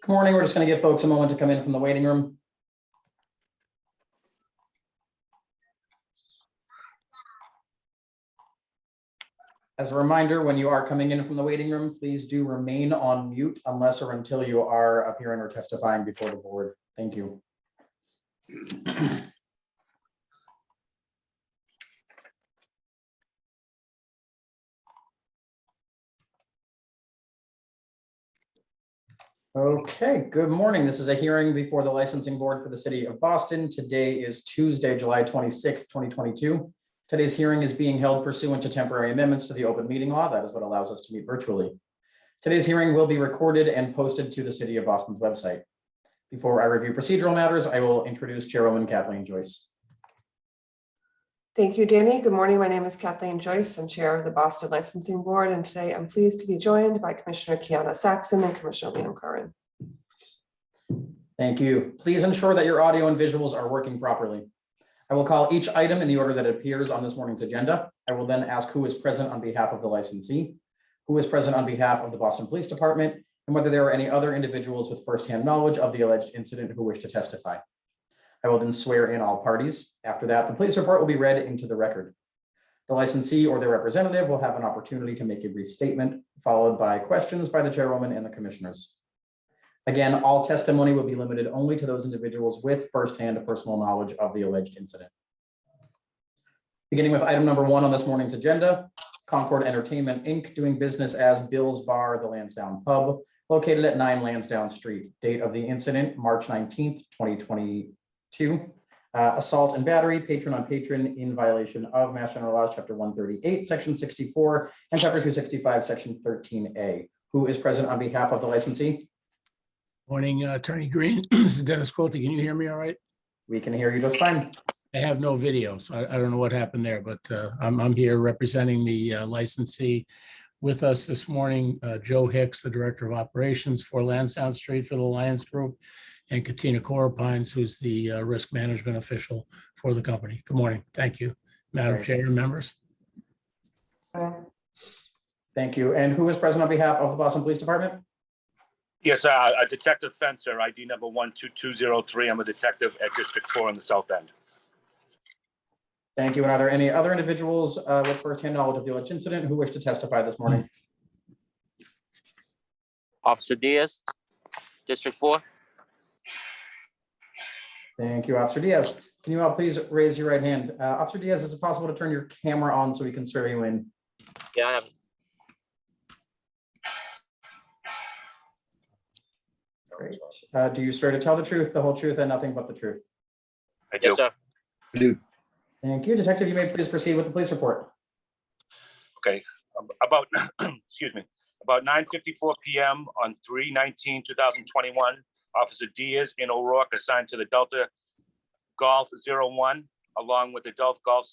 Good morning. We're just going to give folks a moment to come in from the waiting room. As a reminder, when you are coming in from the waiting room, please do remain on mute unless or until you are appearing or testifying before the board. Thank you. Okay, good morning. This is a hearing before the licensing board for the city of Boston. Today is Tuesday, July 26th, 2022. Today's hearing is being held pursuant to temporary amendments to the open meeting law. That is what allows us to meet virtually. Today's hearing will be recorded and posted to the city of Boston's website. Before I review procedural matters, I will introduce Chairwoman Kathleen Joyce. Thank you, Danny. Good morning. My name is Kathleen Joyce. I'm chair of the Boston Licensing Board, and today I'm pleased to be joined by Commissioner Kiana Saxon and Commissioner Liam Curran. Thank you. Please ensure that your audio and visuals are working properly. I will call each item in the order that it appears on this morning's agenda. I will then ask who is present on behalf of the licensee, who is present on behalf of the Boston Police Department, and whether there are any other individuals with firsthand knowledge of the alleged incident who wish to testify. I will then swear in all parties. After that, the police report will be read into the record. The licensee or their representative will have an opportunity to make a brief statement, followed by questions by the chairwoman and the commissioners. Again, all testimony will be limited only to those individuals with firsthand personal knowledge of the alleged incident. Beginning with item number 1 on this morning's agenda, Concord Entertainment, Inc. doing business as Bill's Bar, the Lansdowne Pub, located at 9 Lansdowne Street. Date of the incident, March 19th, 2022. Assault and battery, patron on patron in violation of Mass General Laws, Chapter 138, Section 64, and Chapter 265, Section 13A. Who is present on behalf of the licensee? Morning, Attorney Green. This is Dennis Quilty. Can you hear me all right? We can hear you just fine. I have no video, so I don't know what happened there, but I'm here representing the licensee. With us this morning, Joe Hicks, the Director of Operations for Lansdowne Street for the Lions Group, and Katina Corapines, who's the risk management official for the company. Good morning. Thank you, Madam Chair and members. Thank you. And who is present on behalf of the Boston Police Department? Yes, a Detective Fencer, ID number 12203. I'm a detective at District 4 in the South End. Thank you. And are there any other individuals with firsthand knowledge of the alleged incident who wish to testify this morning? Officer Diaz, District 4. Thank you, Officer Diaz. Can you all please raise your right hand? Officer Diaz, is it possible to turn your camera on so we can swear you in? Yeah, I have. Great. Do you swear to tell the truth, the whole truth, and nothing but the truth? I do. Yes, sir. Thank you. Detective, you may please proceed with the police report. Okay. About, excuse me, about 9:54 p.m. on 3/19/2021, Officer Diaz in O'Rourke assigned to the Delta Golf 01, along with the Delta Golf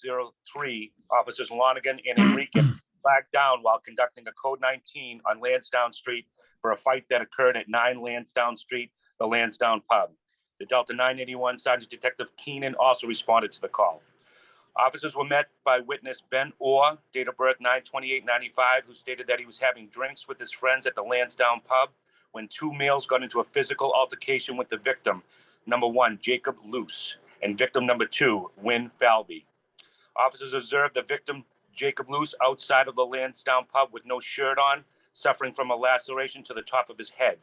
03, Officers Lonigan and Enriquez flagged down while conducting a code 19 on Lansdowne Street for a fight that occurred at 9 Lansdowne Street, the Lansdowne Pub. The Delta 981 Sergeant Detective Keenan also responded to the call. Officers were met by witness Ben Orr, date of birth 9/28/95, who stated that he was having drinks with his friends at the Lansdowne Pub when 2 males got into a physical altercation with the victim, number 1, Jacob Luce, and victim number 2, Wynn Falvey. Officers observed the victim, Jacob Luce, outside of the Lansdowne Pub with no shirt on, suffering from a laceration to the top of his head.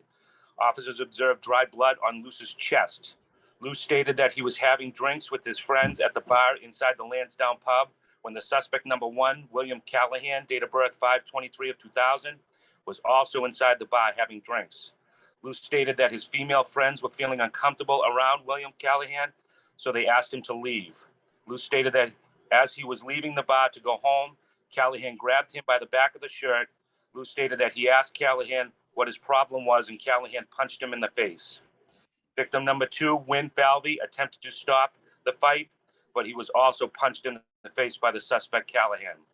Officers observed dry blood on Luce's chest. Luce stated that he was having drinks with his friends at the bar inside the Lansdowne Pub when the suspect number 1, William Callahan, date of birth 5/23/2000, was also inside the bar having drinks. Luce stated that his female friends were feeling uncomfortable around William Callahan, so they asked him to leave. Luce stated that as he was leaving the bar to go home, Callahan grabbed him by the back of the shirt. Luce stated that he asked Callahan what his problem was, and Callahan punched him in the face. Victim number 2, Wynn Falvey, attempted to stop the fight, but he was also punched in the face by the suspect Callahan.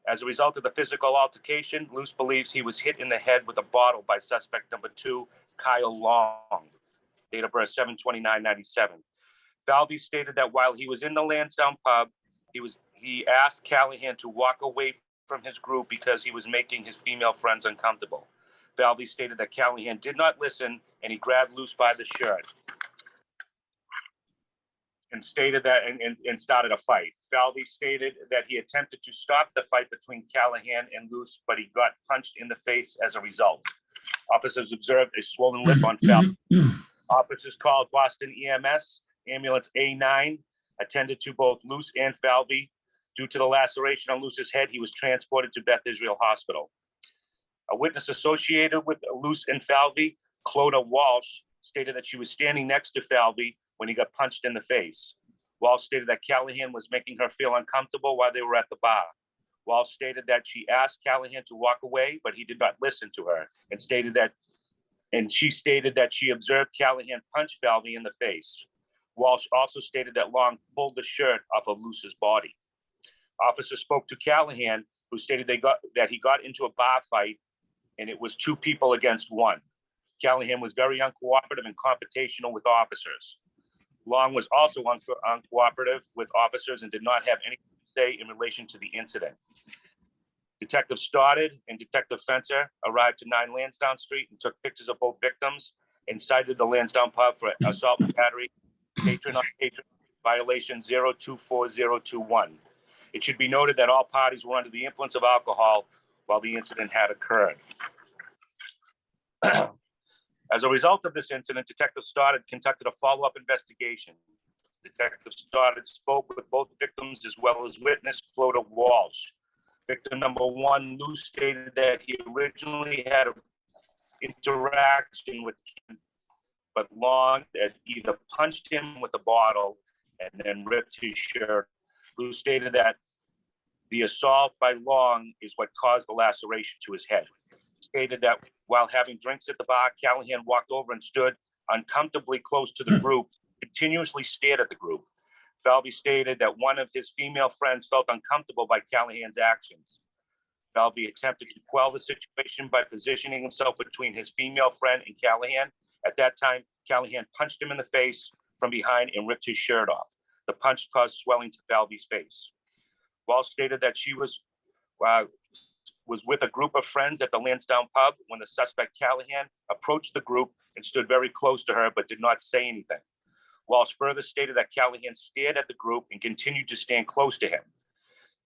As a result of the physical altercation, Luce believes he was hit in the head with a bottle by suspect number 2, Kyle Long, date of birth 7/29/97. Falvey stated that while he was in the Lansdowne Pub, he asked Callahan to walk away from his group because he was making his female friends uncomfortable. Falvey stated that Callahan did not listen and he grabbed Luce by the shirt and stated that and started a fight. Falvey stated that he attempted to stop the fight between Callahan and Luce, but he got punched in the face as a result. Officers observed a swollen lip on Falvey. Officers called Boston EMS, ambulance A9, attended to both Luce and Falvey. Due to the laceration on Luce's head, he was transported to Beth Israel Hospital. A witness associated with Luce and Falvey, Clodagh Walsh, stated that she was standing next to Falvey when he got punched in the face. Walsh stated that Callahan was making her feel uncomfortable while they were at the bar. Walsh stated that she asked Callahan to walk away, but he did not listen to her and she stated that she observed Callahan punch Falvey in the face. Walsh also stated that Long pulled the shirt off of Luce's body. Officers spoke to Callahan, who stated that he got into a bar fight and it was 2 people against 1. Callahan was very uncooperative and confrontational with officers. Long was also uncooperative with officers and did not have anything to say in relation to the incident. Detective Stoddard and Detective Fencer arrived to 9 Lansdowne Street and took pictures of both victims and cited the Lansdowne pub for assault and battery, patron on patron violation 024021. It should be noted that all parties were under the influence of alcohol while the incident had occurred. As a result of this incident, Detective Stoddard conducted a follow-up investigation. Detective Stoddard spoke with both victims as well as witness Clodagh Walsh. Victim number 1, Lou, stated that he originally had an interaction with him, but Long had either punched him with a bottle and then ripped his shirt. Lou stated that the assault by Long is what caused the laceration to his head. Stated that while having drinks at the bar, Callahan walked over and stood uncomfortably close to the group, continuously stared at the group. Falvey stated that one of his female friends felt uncomfortable by Callahan's actions. Falvey attempted to quell the situation by positioning himself between his female friend and Callahan. At that time, Callahan punched him in the face from behind and ripped his shirt off. The punch caused swelling to Falvey's face. Walsh stated that she was with a group of friends at the Lansdowne pub when the suspect Callahan approached the group and stood very close to her but did not say anything. Walsh further stated that Callahan stared at the group and continued to stand close to him.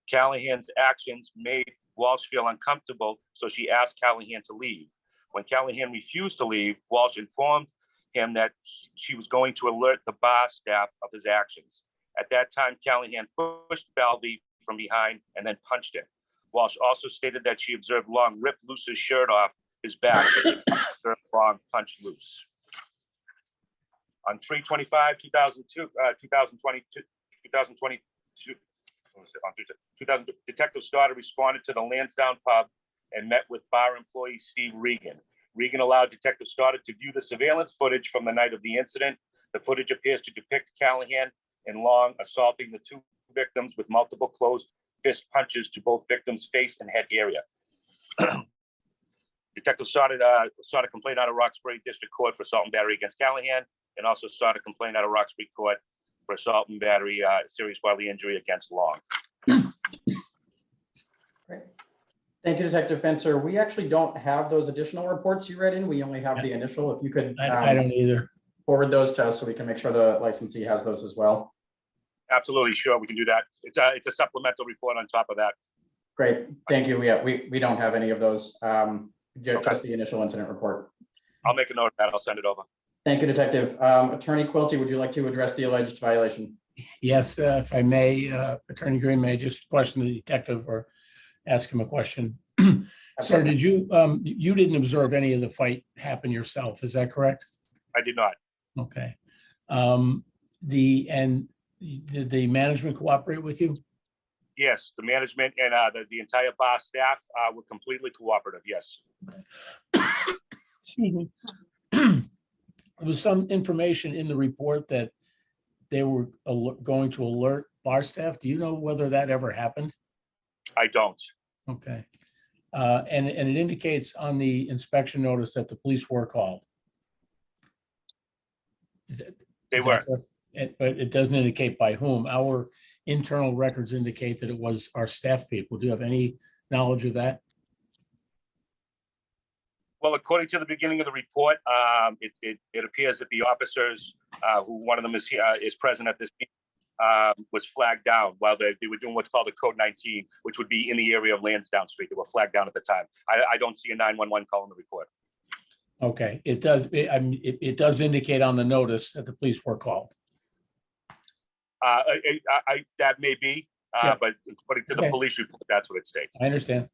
Callahan's actions made Walsh feel uncomfortable, so she asked Callahan to leave. When Callahan refused to leave, Walsh informed him that she was going to alert the bar staff of his actions. At that time, Callahan pushed Falvey from behind and then punched him. Walsh also stated that she observed Long rip Luce's shirt off his back, but she observed Long punch Luce. On 3/25/2022, Detective Stoddard responded to the Lansdowne pub and met with bar employee Steve Regan. Regan allowed Detective Stoddard to view the surveillance footage from the night of the incident. The footage appears to depict Callahan and Long assaulting the 2 victims with multiple closed fist punches to both victims' face and head area. Detective Stoddard sought a complaint out of Roxbury District Court for assault and battery against Callahan, and also sought a complaint out of Roxbury Court for assault and battery, serious bodily injury against Long. Great. Thank you, Detective Fencer. We actually don't have those additional reports you read in. We only have the initial. If you could I don't either. forward those to us so we can make sure the licensee has those as well. Absolutely, sure, we can do that. It's a supplemental report on top of that. Great, thank you. Yeah, we don't have any of those. Just the initial incident report. I'll make a note of that. I'll send it over. Thank you, Detective. Attorney Quilty, would you like to address the alleged violation? Yes, if I may, Attorney Green, may I just question the detective or ask him a question? Sir, did you didn't observe any of the fight happen yourself, is that correct? I did not. Okay. Did the management cooperate with you? Yes, the management and the entire bar staff were completely cooperative, yes. Excuse me. There was some information in the report that they were going to alert bar staff. Do you know whether that ever happened? I don't. Okay. And it indicates on the inspection notice that the police were called. They were. But it doesn't indicate by whom. Our internal records indicate that it was our staff people. Do you have any knowledge of that? Well, according to the beginning of the report, it appears that the officers, who one of them is here, is present at this meeting, was flagged down while they were doing what's called a code 19, which would be in the area of Lansdowne Street. They were flagged down at the time. I don't see a 911 call in the report. Okay, it does, it does indicate on the notice that the police were called. That may be, Yeah. but according to the Okay. police report, that's what it states. I understand.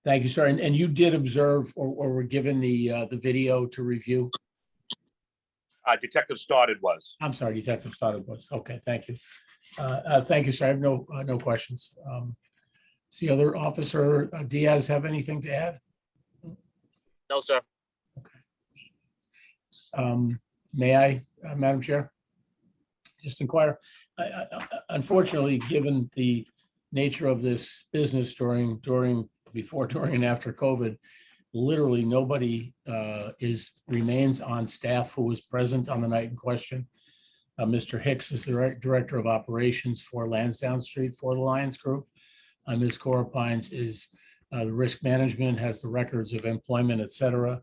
Thank you, sir. And you did observe or were given the video to review? Detective Stoddard was. I'm sorry, Detective Stoddard was. Okay, thank you. Thank you, sir. I have no questions. See other Officer Diaz have anything to add? No, sir. May I, Madam Chair? Just inquire. Unfortunately, given the nature of this business before, during, and after COVID, literally nobody remains on staff who was present on the night in question. Mr. Hicks is the Director of Operations for Lansdowne Street for the Lions Group. Ms. Cora Pines is the risk management, has the records of employment, et cetera.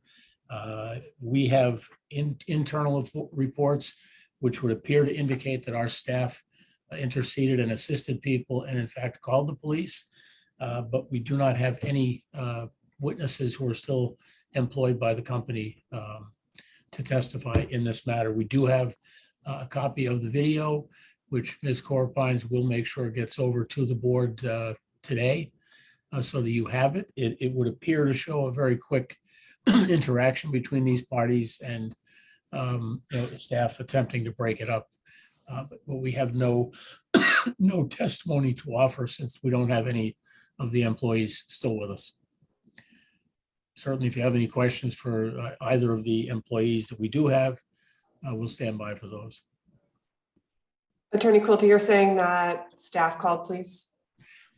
We have internal reports which would appear to indicate that our staff interceded and assisted people and in fact called the police. But we do not have any witnesses who are still employed by the company to testify in this matter. We do have a copy of the video, which Ms. Cora Pines will make sure gets over to the board today so that you have it. It would appear to show a very quick interaction between these parties and staff attempting to break it up. But we have no testimony to offer since we don't have any of the employees still with us. Certainly, if you have any questions for either of the employees that we do have, we'll stand by for those. Attorney Quilty, you're saying that staff called police?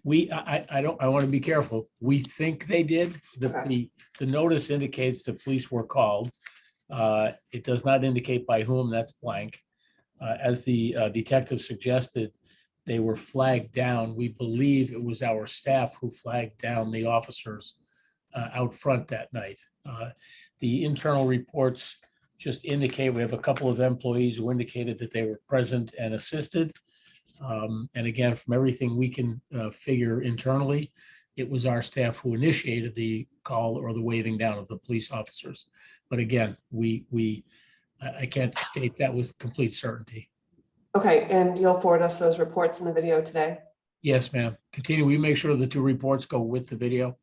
I want to be careful. We think they did. Okay. The notice indicates the police were called. It does not indicate by whom, that's blank. As the detective suggested, they were flagged down. We believe it was our staff who flagged down the officers out front that night. The internal reports just indicate we have a couple of employees who indicated that they were present and assisted. And again, from everything we can figure internally, it was our staff who initiated the call or the waving down of the police officers. But again, I can't state that with complete certainty. Okay, and you'll forward us those reports in the video today? Yes, ma'am. Continue. We make sure the two reports go with the video.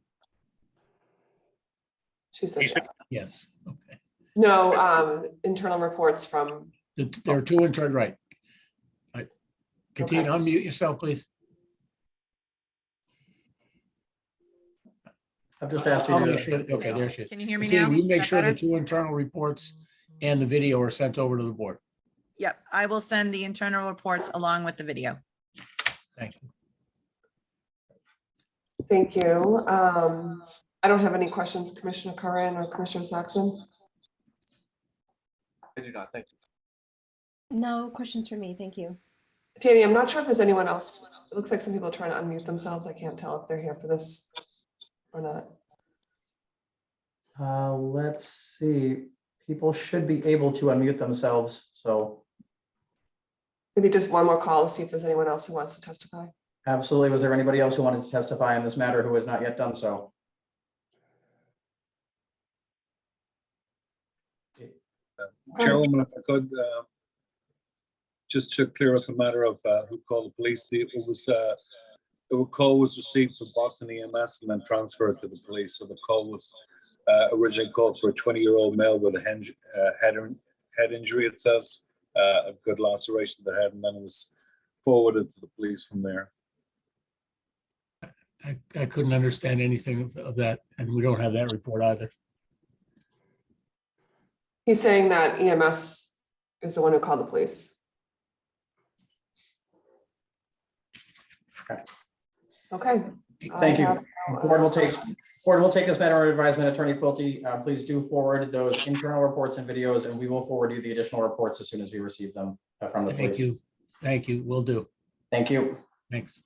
She said yes. Yes. Okay. No, internal reports from, There are two internal, right. Continue. Unmute yourself, please. I've just asked you I'll make to, sure. Okay, there she is. Can you hear me Continue. now? We make Is that sure the better? two internal reports and the video are sent over to the board. Yep, I will send the internal reports along with the video. Thank you. thank you. I don't have any questions, Commissioner Curran or Commissioner Saxon. I do not, thank you. No questions for me, thank you. Danny, I'm not sure if there's anyone else. It looks like some people are trying to unmute themselves. I can't tell if they're here for this or not. let's see, people should be able to unmute themselves, so Maybe just one more call to see if there's anyone else who wants to testify. absolutely. Was there anybody else who wanted to testify in this matter who has not yet done so? Chairwoman, if I could, just to clear up a matter of who called the police, the call was received from Boston EMS and then transferred to the police. So the call was originally called for a 20-year-old male with a head injury, it says, a good laceration to the head, and then it was forwarded to the police from there. I couldn't understand anything of that, and we don't have that report either. He's saying that EMS is the one who called the police. Okay. Thank you. I have no Board will other take questions. Board will take this matter under advisement. Attorney Quilty, please do forward those internal reports and videos, and we will forward you the additional reports as soon as we receive them from the Thank police. you. Thank you. Will do. Thank you. Thanks.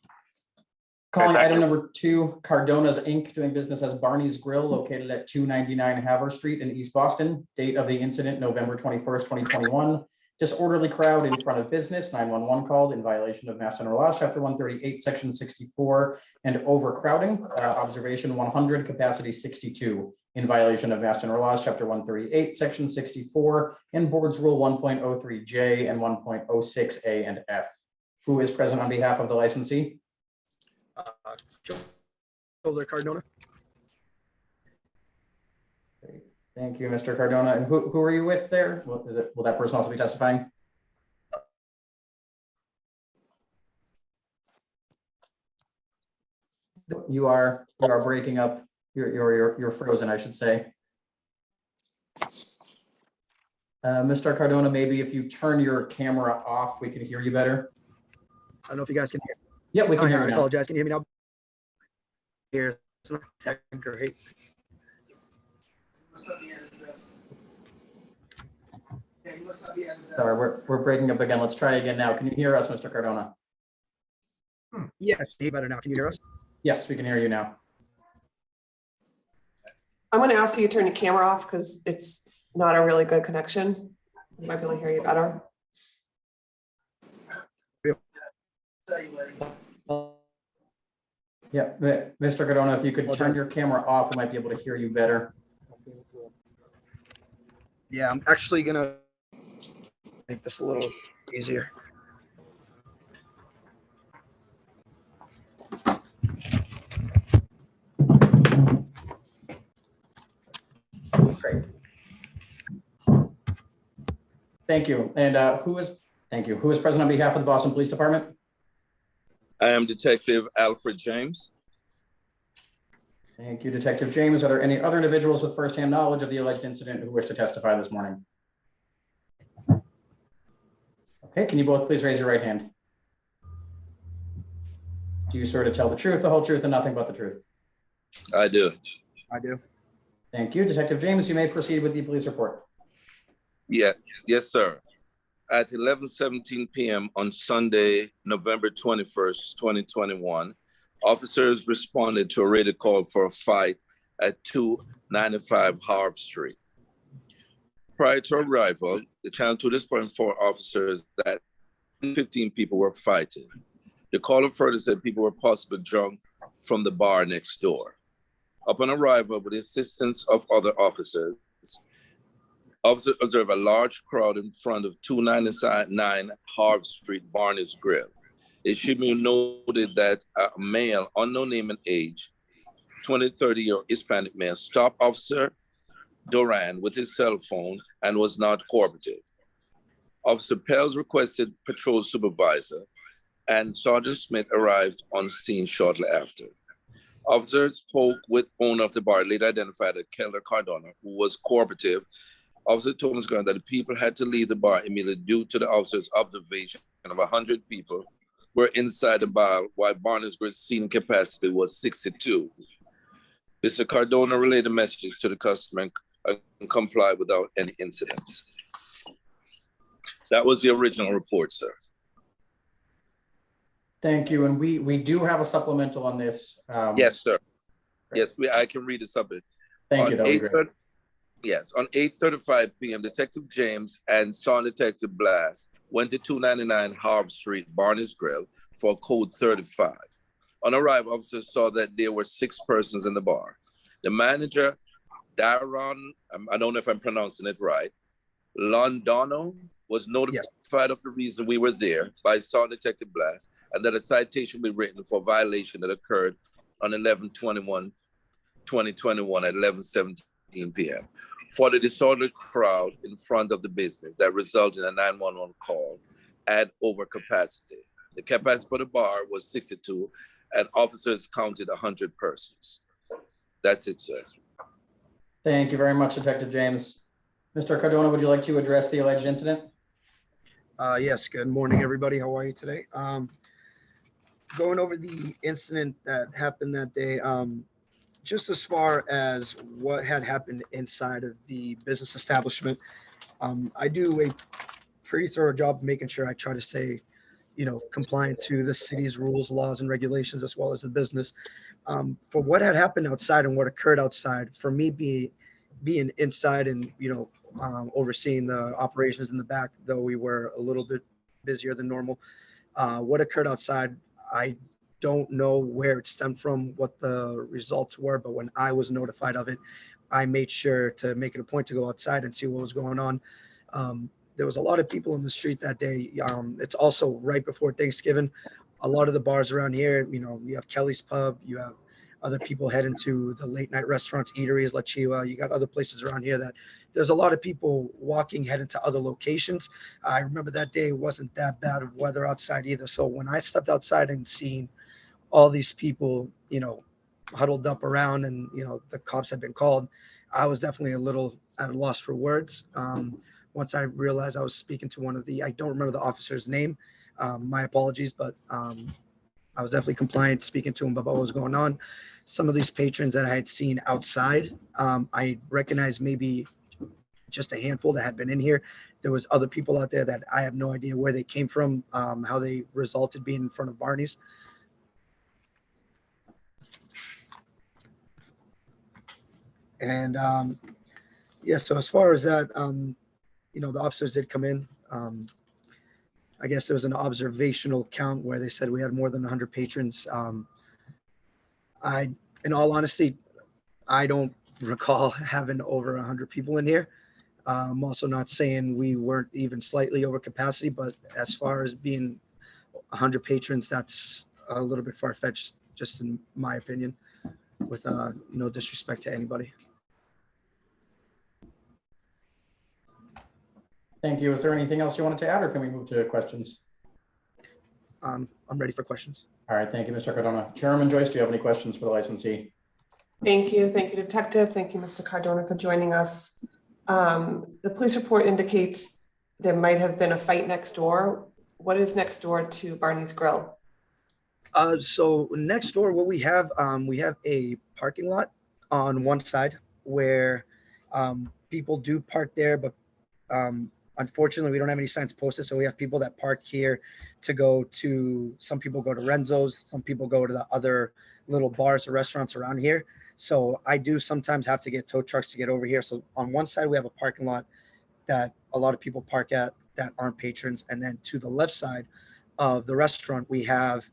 Calling thank item you. number 2, Cardona's Inc., doing business as Barney's Grill, located at 299 Haver Street in East Boston. Date of the incident, November 21st, 2021. Disorderly crowd in front of business, 911 called in violation of Mass General Law, Chapter 138, Section 64, and overcrowding. Observation 100, capacity 62, in violation of Mass General Laws, Chapter 138, Section 64, and Board's Rule 1.03J and 1.06A and F. Who is present on behalf of the licensee? Shoulder Cardona. Thank you, Mr. Cardona. And who are you with there? Will that person also be testifying? You are breaking up. You're frozen, I should say. Mr. Cardona, maybe if you turn your camera off, we can hear you better. I don't know if you guys can hear. Yep, we can Oh, hear yeah, you I now. apologize. Can you hear me now? Here, it's not that great. Sorry, we're breaking up again. Let's try again now. Can you hear us, Mr. Cardona? Yes, way better now. Can you hear us? Yes, we can hear you now. I'm going to ask you to turn your camera off because it's not a really good connection. I might be able to hear you better. Yeah, Mr. Cardona, if you could turn your camera off, we might be able to hear you better. Yeah, I'm actually gonna make this a little easier. Great. Thank you. And thank you. Who is present on behalf of the Boston Police Department? I am Detective Alfred James. Thank you, Detective James. Are there any other individuals with firsthand knowledge of the alleged incident who wish to testify this morning? Okay, can you both please raise your right hand? Do you swear to tell the truth, the whole truth, and nothing but the truth? I do. I do. Thank you. Detective James, you may proceed with the police report. Yes, sir. At 11:17 p.m. on Sunday, November 21st, 2021, officers responded to a radio call for a fight at 295 Harv Street. Prior to arrival, the Channel 2 Dispatch informed officers that 15 people were fighting. The caller further said people were possibly drunk from the bar next door. Upon arrival, with the assistance of other officers observed a large crowd in front of 299 Harv Street, Barney's Grill. It should be noted that a male, unknown name and age, 20-30-year Hispanic male, stopped Officer Duran with his cell phone and was not cooperative. Officer Pels requested patrol supervisor, and Sergeant Smith arrived on scene shortly after. Officers spoke with owner of the bar, later identified as Keller Cardona, who was cooperative. Officer told Ms. Grant that the people had to leave the bar immediately due to the officer's observation of 100 people were inside the bar, while Barney's Grill seating capacity was 62. Mr. Cardona relayed the messages to the customer and complied without any incidents. That was the original report, sir. Thank you. And we do have a supplemental on this. Yes, sir. Yes, I can read the subject. Thank you. That would be great. Yes, on 8:35 p.m., Detective James and Sergeant Detective Blass went to 299 Harv Street, Barney's Grill, for code 35. On arrival, officers saw that there were 6 persons in the bar. The manager, Daron, I don't know if I'm pronouncing it right, Londono, was notified of the reason we were there by Sergeant Detective Blass, and that a citation be written for violation that occurred on 11/21/2021 at 11:17 p.m. for the disorderly crowd in front of the business that resulted in a 911 call at overcapacity. The capacity for the bar was 62, and officers counted 100 persons. That's it, sir. Thank you very much, Detective James. Mr. Cardona, would you like to address the alleged incident? Yes, good morning, everybody. How are you today? Going over the incident that happened that day, just as far as what had happened inside of the business establishment, I do a pretty thorough job of making sure I try to say compliant to the city's rules, laws, and regulations, as well as the business. For what had happened outside and what occurred outside, for me being inside and, overseeing the operations in the back, though we were a little bit busier than normal, what occurred outside, I don't know where it stemmed from, what the results were, but when I was notified of it, I made sure to make it a point to go outside and see what was going on. There was a lot of people in the street that day. It's also right before Thanksgiving. A lot of the bars around here, you have Kelly's Pub, you have other people heading to the late night restaurants, eateries, La Chiva. You got other places around here that there's a lot of people walking, heading to other locations. I remember that day wasn't that bad of weather outside either. So when I stepped outside and seen all these people, huddled up around and, the cops had been called, I was definitely a little at a loss for words. Once I realized I was speaking to I don't remember the officer's name. My apologies, but I was definitely compliant speaking to him about what was going on. Some of these patrons that I had seen outside, I recognized maybe just a handful that had been in here. There was other people out there that I have no idea where they came from, how they resulted being in front of Barney's. And so as far as that, the officers did come in. I guess there was an observational count where they said we had more than 100 patrons. In all honesty, I don't recall having over 100 people in here. I'm also not saying we weren't even slightly over capacity, but as far as being 100 patrons, that's a little bit far-fetched, just in my opinion, with no disrespect to anybody. Thank you. Is there anything else you wanted to add, or can we move to questions? I'm ready for questions. All right, thank you, Mr. Cardona. Chairman Joyce, do you have any questions for the licensee? Thank you. Thank you, Detective. Thank you, Mr. Cardona, for joining us. The police report indicates there might have been a fight next door. What is next door to Barney's Grill? So next door, what we have a parking lot on one side where people do park there, but unfortunately, we don't have any signs posted. So we have people that park here to go to, some people go to Renzo's, some people go to the other little bars or restaurants around here. So I do sometimes have to get tow trucks to get over here. So on one side, we have a parking lot that a lot of people park at that aren't patrons. And then to the left side of the restaurant, we have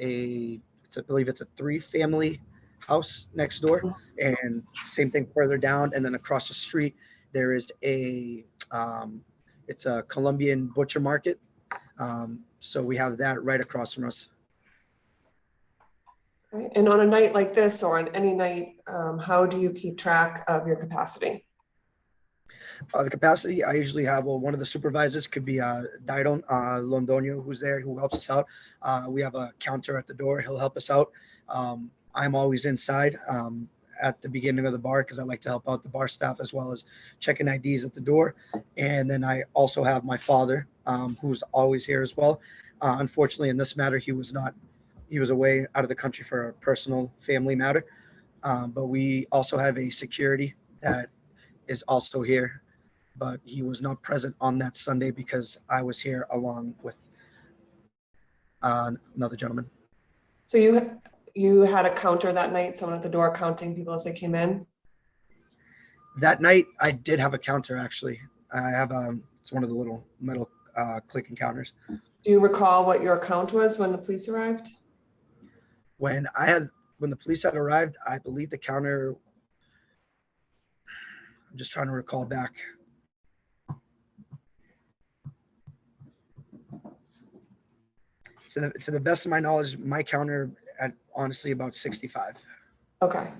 I believe it's a 3-family house next door. And same thing further down. And then across the street, there is it's a Colombian butcher market. So we have that right across from us. Okay. And on a night like this, or on any night, how do you keep track of your capacity? The capacity, I usually have, one of the supervisors could be Didon Londoño, who's there, who helps us out. We have a counter at the door. He'll help us out. I'm always inside at the beginning of the bar because I like to help out the bar staff as well as checking IDs at the door. And then I also have my father, who's always here as well. Unfortunately, in this matter, he was away out of the country for a personal family matter. But we also have a security that is also here, but he was not present on that Sunday because I was here along with another gentleman. So you had a counter that night, someone at the door counting people as they came in? That night, I did have a counter, actually. I have, it's one of the little metal clicking counters. Do you recall what your count was when the police arrived? When the police had arrived, I believe the counter, I'm just trying to recall back. So to the best of my knowledge, my counter at honestly about 65. Okay.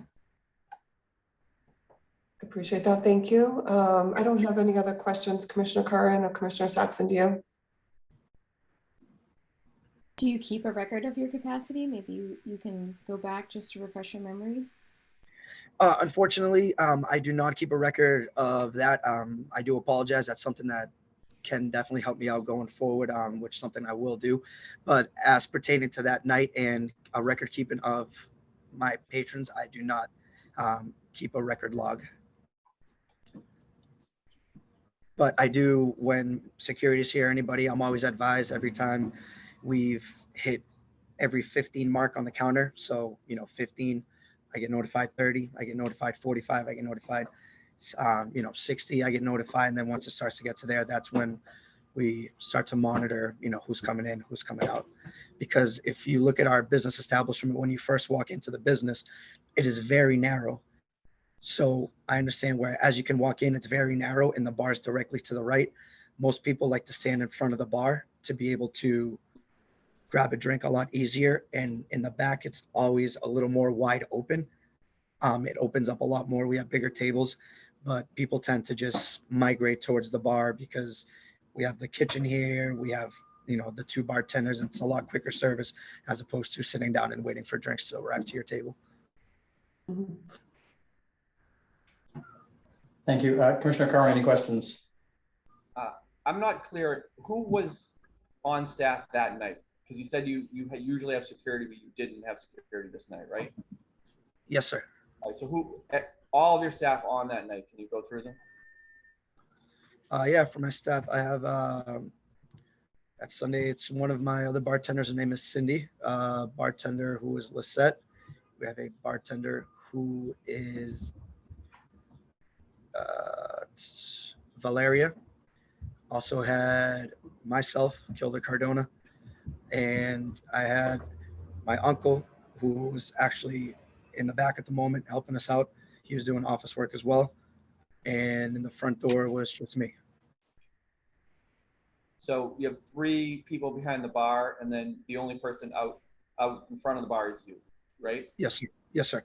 Appreciate that. Thank you. I don't have any other questions. Commissioner Curran or Commissioner Saxon, do you? Do you keep a record of your capacity? Maybe you can go back just to refresh your memory. Unfortunately, I do not keep a record of that. I do apologize. That's something that can definitely help me out going forward, which is something I will do. But as pertaining to that night and a record keeping of my patrons, I do not keep a record log. But I do when security is here, anybody, I'm always advised every time, we've hit every 15 mark on the counter. So, 15, I get notified 30, I get notified 45, I get notified, 60, I get notified. And then once it starts to get to there, that's when we start to monitor, who's coming in, who's coming out. Because if you look at our business establishment, when you first walk into the business, it is very narrow. So I understand where, as you can walk in, it's very narrow and the bar is directly to the right. Most people like to stand in front of the bar to be able to grab a drink a lot easier. And in the back, it's always a little more wide open. It opens up a lot more. We have bigger tables, but people tend to just migrate towards the bar because we have the kitchen here. We have, the 2 bartenders, and it's a lot quicker service as opposed to sitting down and waiting for drinks to arrive to your table. Thank you. Commissioner Carn, any questions? I'm not clear, who was on staff that night? Because you said you usually have security, but you didn't have security this night, right? Yes, sir. All right, so all of your staff on that night, can you go through them? Yeah, for my staff, I have that Sunday, it's one of my other bartenders. Her name is Cindy. Bartender who is Lisette. We have a bartender who is Valeria. Also had myself, Kilda Cardona, and I had my uncle, who's actually in the back at the moment helping us out. He was doing office work as well. And in the front door was just me. So you have 3 people behind the bar, and then the only person out in front of the bar is you, right? Yes, sir. Yes, sir.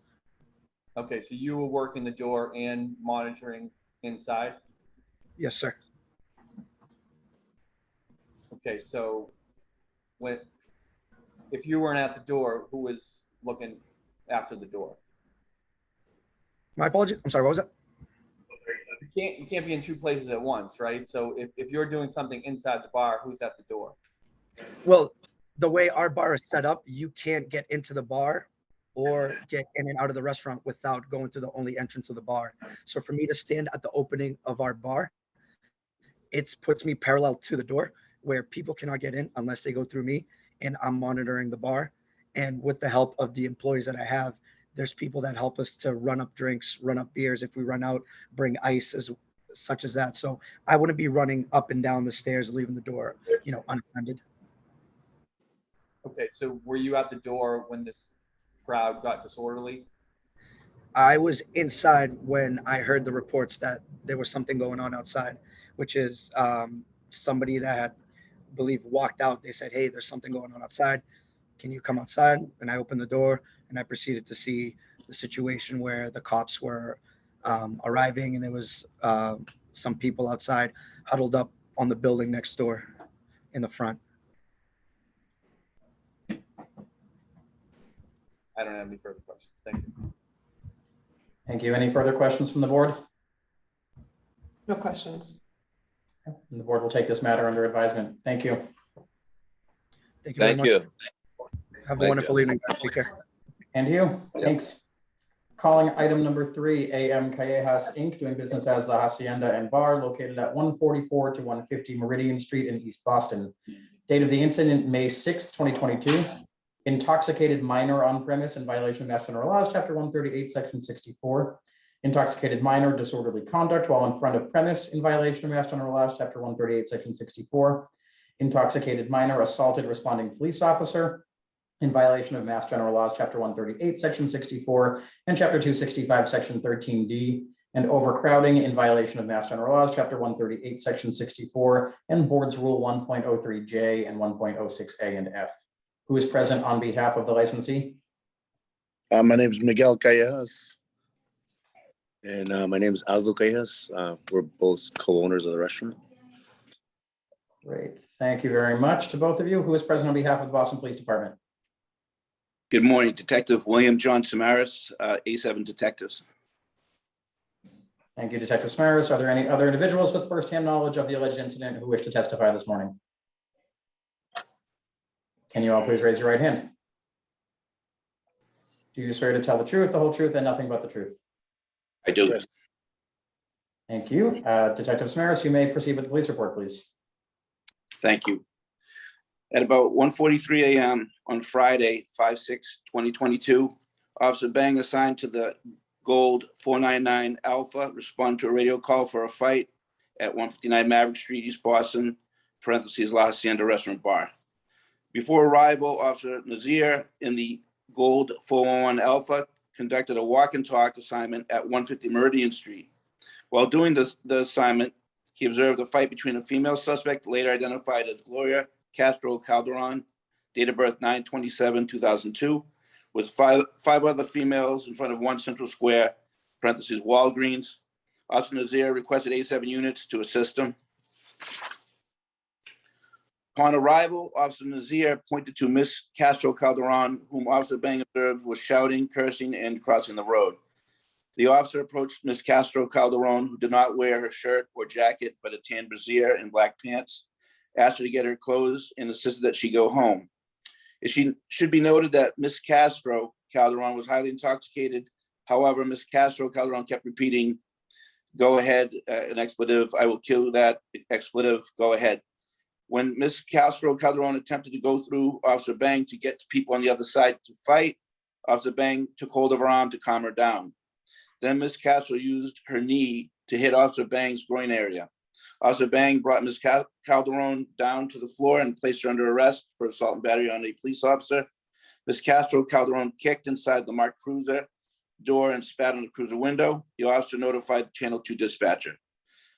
Okay, so you were working the door and monitoring inside? Yes, sir. Okay, so if you weren't at the door, who was looking after the door? My apologies. I'm sorry, what was that? You can't be in 2 places at once, right? So if you're doing something inside the bar, who's at the door? Well, the way our bar is set up, you can't get into the bar or get in and out of the restaurant without going through the only entrance of the bar. So for me to stand at the opening of our bar, it puts me parallel to the door where people cannot get in unless they go through me, and I'm monitoring the bar. And with the help of the employees that I have, there's people that help us to run up drinks, run up beers. If we run out, bring ice such as that. So I wouldn't be running up and down the stairs, leaving the door, unattended. Okay, so were you at the door when this crowd got disorderly? I was inside when I heard the reports that there was something going on outside, which is somebody that had, I believe, walked out. They said, hey, there's something going on outside. Can you come outside? And I opened the door and I proceeded to see the situation where the cops were arriving, and there was some people outside huddled up on the building next door in the front. I don't have any further questions. Thank you. Thank you. Any further questions from the board? No questions. And the board will take this matter under advisement. Thank you. Thank you very Thank much. you. Have a Thank wonderful you. evening, guys. Take care. And you. Thanks. Calling item number 3, AM Callejas Inc., doing business as the Hacienda and Bar, located at 144 to 150 Meridian Street in East Boston. Date of the incident, May 6th, 2022. Intoxicated minor on premise in violation of Mass General Laws, Chapter 138, Section 64. Intoxicated minor disorderly conduct while in front of premise in violation of Mass General Laws, Chapter 138, Section 64. Intoxicated minor assaulted responding police officer in violation of Mass General Laws, Chapter 138, Section 64, and Chapter 265, Section 13D, and overcrowding in violation of Mass General Laws, Chapter 138, Section 64, and Board's Rule 1.03J and 1.06A and F. Who is present on behalf of the licensee? My name is Miguel Callejas. And my name is Aldo Callejas. We're both co-owners of the restaurant. Great. Thank you very much to both of you. Who is present on behalf of the Boston Police Department? Good morning, Detective William John Samaras, A7 Detectives. Thank you, Detective Samaras. Are there any other individuals with firsthand knowledge of the alleged incident who wish to testify this morning? Can you all please raise your right hand? Do you swear to tell the truth, the whole truth, and nothing but the truth? I do. Thank you. Detective Samaras, you may proceed with the police report, please. Thank you. At about 1:43 a.m. on Friday, 5/6/2022, Officer Bang assigned to the Gold 499 Alpha responded to a radio call for a fight at 159 Maverick Street, East Boston, parentheses, La Hacienda Restaurant Bar. Before arrival, Officer Nazir in the Gold 411 Alpha conducted a walk and talk assignment at 150 Meridian Street. While doing the assignment, he observed a fight between a female suspect, later identified as Gloria Castro Calderon, date of birth 9/27/2002, with five other females in front of One Central Square, parentheses, Walgreens. Officer Nazir requested A7 units to assist him. Upon arrival, Officer Nazir pointed to Miss Castro Calderon, whom Officer Bang observed was shouting, cursing, and crossing the road. The officer approached Miss Castro Calderon, who did not wear her shirt or jacket, but a tan brassiere and black pants, asked her to get her clothes, and insisted that she go home. It should be noted that Miss Castro Calderon was highly intoxicated. However, Miss Castro Calderon kept repeating, "Go ahead, an expletive, I will kill that expletive, go ahead." When Miss Castro Calderon attempted to go through Officer Bang to get to people on the other side to fight, Officer Bang took hold of her arm to calm her down. Then Miss Castro used her knee to hit Officer Bang's groin area. Officer Bang brought Miss Calderon down to the floor and placed her under arrest for assault and battery on a police officer. Miss Castro Calderon kicked inside the marked cruiser door and spat on the cruiser window. The officer notified the Channel 2 dispatcher.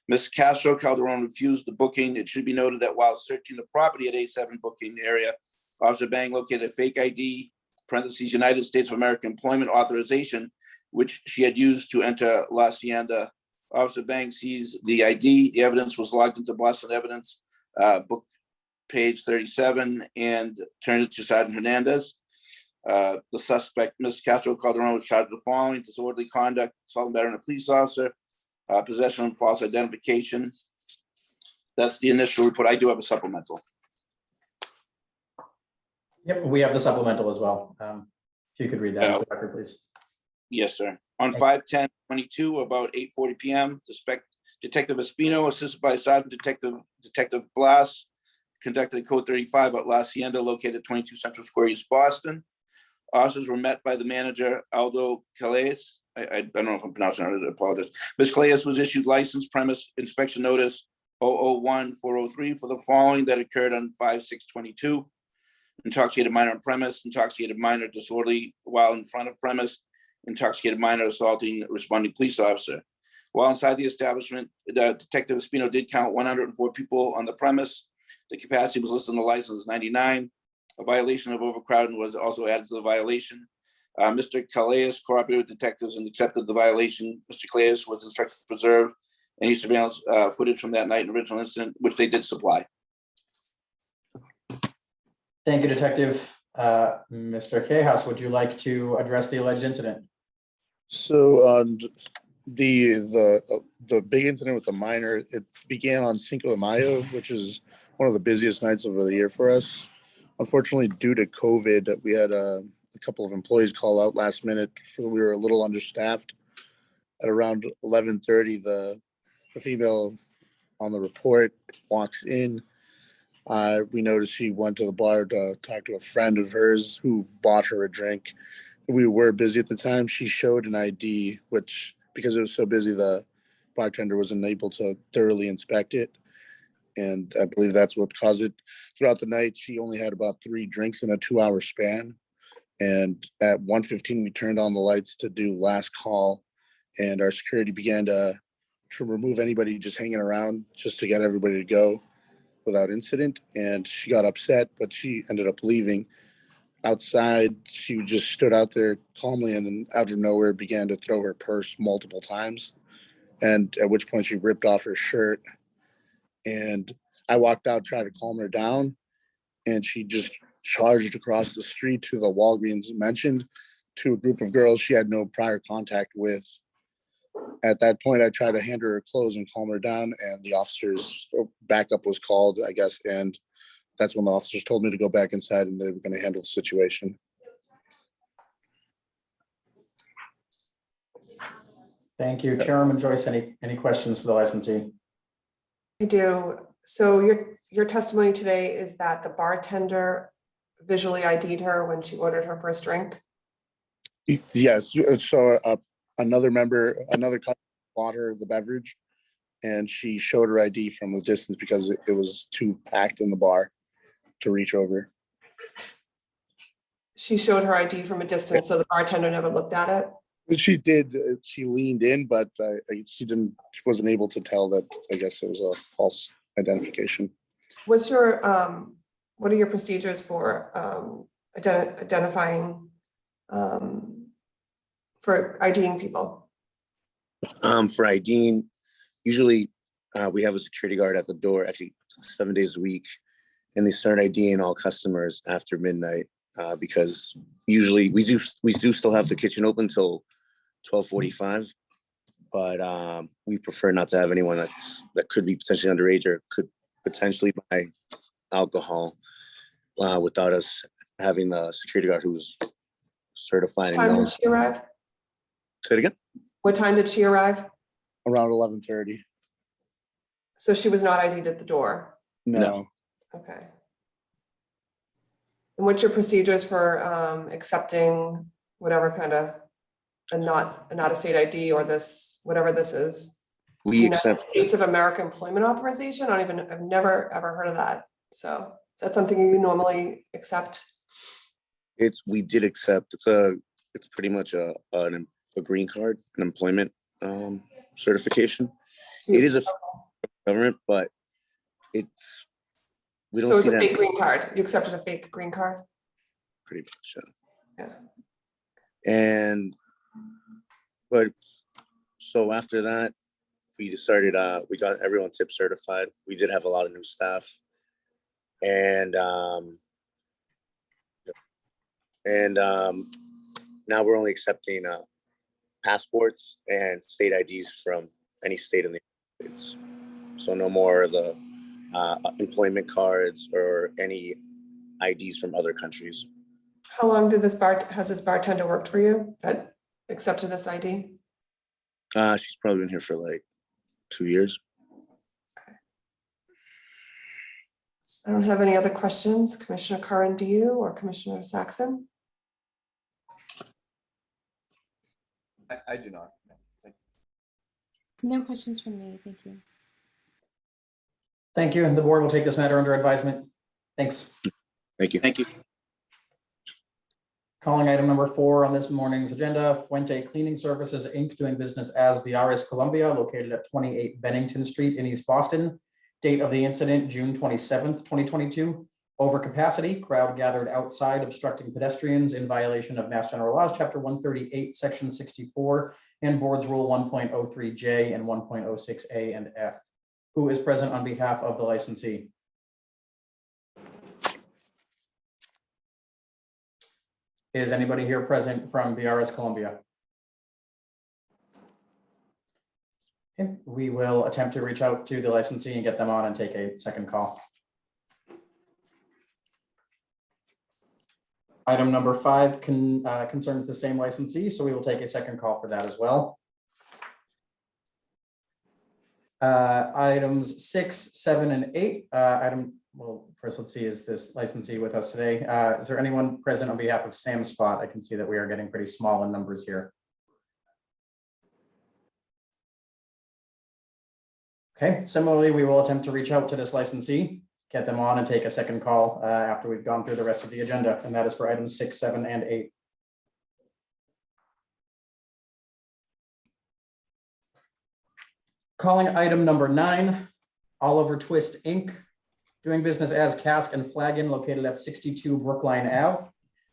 Miss Castro Calderon refused the booking. It should be noted that while searching the property at A7 booking area, Officer Bang located a fake ID, parentheses, United States of America employment authorization, which she had used to enter La Hacienda. Officer Bang sees the ID. The evidence was logged into Boston Evidence, book page 37, and turned it to Sergeant Hernandez. The suspect, Miss Castro Calderon, was charged with the following: disorderly conduct, assault and battery on a police officer, possession of false identification. That's the initial report. I do have a supplemental. Yep, we have the supplemental as well. If you could read that into the record, please. Yes, sir. On 5/10/22, about 8:40 p.m., Detective Espino, assisted by Sergeant Detective Blas, conducted Code 35 at La Hacienda, located at 22 Central Square, East Boston. Officers were met by the manager, Aldo Calais. I don't know if I'm pronouncing it, I apologize. Ms. Calais was issued license premise inspection notice 001-403 for the following that occurred on 5/6/22. Intoxicated minor on premise, intoxicated minor disorderly while in front of premise, intoxicated minor assaulting responding police officer. While inside the establishment, Detective Espino did count 104 people on the premise. The capacity was listed on the license as 99. A violation of overcrowding was also added to the violation. Mr. Calais cooperated with detectives and accepted the violation. Mr. Calais was instructed to preserve any surveillance footage from that night and original incident, which they did supply. Thank you, Detective. Mr. Quejas, would you like to address the alleged incident? So the big incident with the minor, it began on Cinco de Mayo, which is one of the busiest nights of the year for us. Unfortunately, due to COVID, we had a couple of employees call out last minute. We were a little understaffed. At around 11:30, the female on the report walks in. We noticed she went to the bar to talk to a friend of hers who bought her a drink. We were busy at the time. She showed an ID, which, because it was so busy, the bartender wasn't able to thoroughly inspect it. And I believe that's what caused it. Throughout the night, she only had about 3 drinks in a 2-hour span. And at 1:15, we turned on the lights to do last call. And our security began to remove anybody just hanging around just to get everybody to go without incident. And she got upset, but she ended up leaving. Outside, she just stood out there calmly and then out of nowhere began to throw her purse multiple times. And at which point she ripped off her shirt. And I walked out, tried to calm her down, and she just charged across the street to the Walgreens mentioned, to a group of girls she had no prior contact with. At that point, I tried to hand her clothes and calm her down, and the officers' backup was called, I guess, and that's when the officers told me to go back inside and they were going to handle the situation. Thank you. Chairwoman Joyce, any questions for the licensee? I do. So your testimony today is that the bartender visually ID'd her when she ordered her first drink? Yes, so another customer bought her the beverage, and she showed her ID from the distance because it was too packed in the bar to reach over. She showed her ID from a distance, so the bartender never looked at it? She did, she leaned in, but she wasn't able to tell that, I guess it was a false identification. What are your procedures for identifying, for IDing people? For IDing, usually we have a security guard at the door, actually 7 days a week, and they start IDing all customers after midnight because usually we do still have the kitchen open till 12:45, but we prefer not to have anyone that could be potentially underage or could potentially buy alcohol without us having the security guard who's certified. What time did she arrive? Say it again? What time did she arrive? Around 11:30. So she was not ID'd at the door? No. Okay. And what's your procedures for accepting whatever kind of a not a state ID or this, whatever this is? We United accept. States of America Employment Authorization? I've never ever heard of that. So is that something you normally accept? We did accept. It's pretty much a green card, an employment certification. It is a government, but we don't. So it's see a that fake green card. You accepted a fake green card? pretty much. Yeah. But so after that, we decided we got everyone tip certified. We did have a lot of new staff, and now we're only accepting passports and state IDs from any state in the United States. So no more of the employment cards or any IDs from other countries. How long did has this bartender worked for you that accepted this ID? She's probably been here for like 2 years. I don't have any other questions. Commissioner Curran, do you, or Commissioner Saxon? I do not. Thank No questions from me. Thank you. Thank you, and the board will take this matter under advisement. Thanks. Thank you. Thank you. Calling item number 4 on this morning's agenda, Fuente Cleaning Services, Inc., doing business as Biares Columbia, located at 28 Bennington Street in East Boston. Date of the incident, June 27th, 2022. Overcapacity, crowd gathered outside obstructing pedestrians in violation of Mass General Laws, Chapter 138, Section 64, and Board's Rule 1.03J and 1.06A and F. Who is present on behalf of the licensee? Is anybody here present from Biares Columbia? Okay, we will attempt to reach out to the licensee and get them on and take a second call. Item number 5 concerns the same licensee, so we will take a second call for that as well. Items 6, 7, and 8. Well, first, let's see, is this licensee with us today? Is there anyone present on behalf of Sam Spot? I can see that we are getting pretty small in numbers here. Okay, similarly, we will attempt to reach out to this licensee, get them on and take a second call after we've gone through the rest of the agenda, and that is for items 6, 7, and 8. Calling item number 9, Oliver Twist, Inc., doing business as Cask and Flagon, located at 62 Brookline Ave.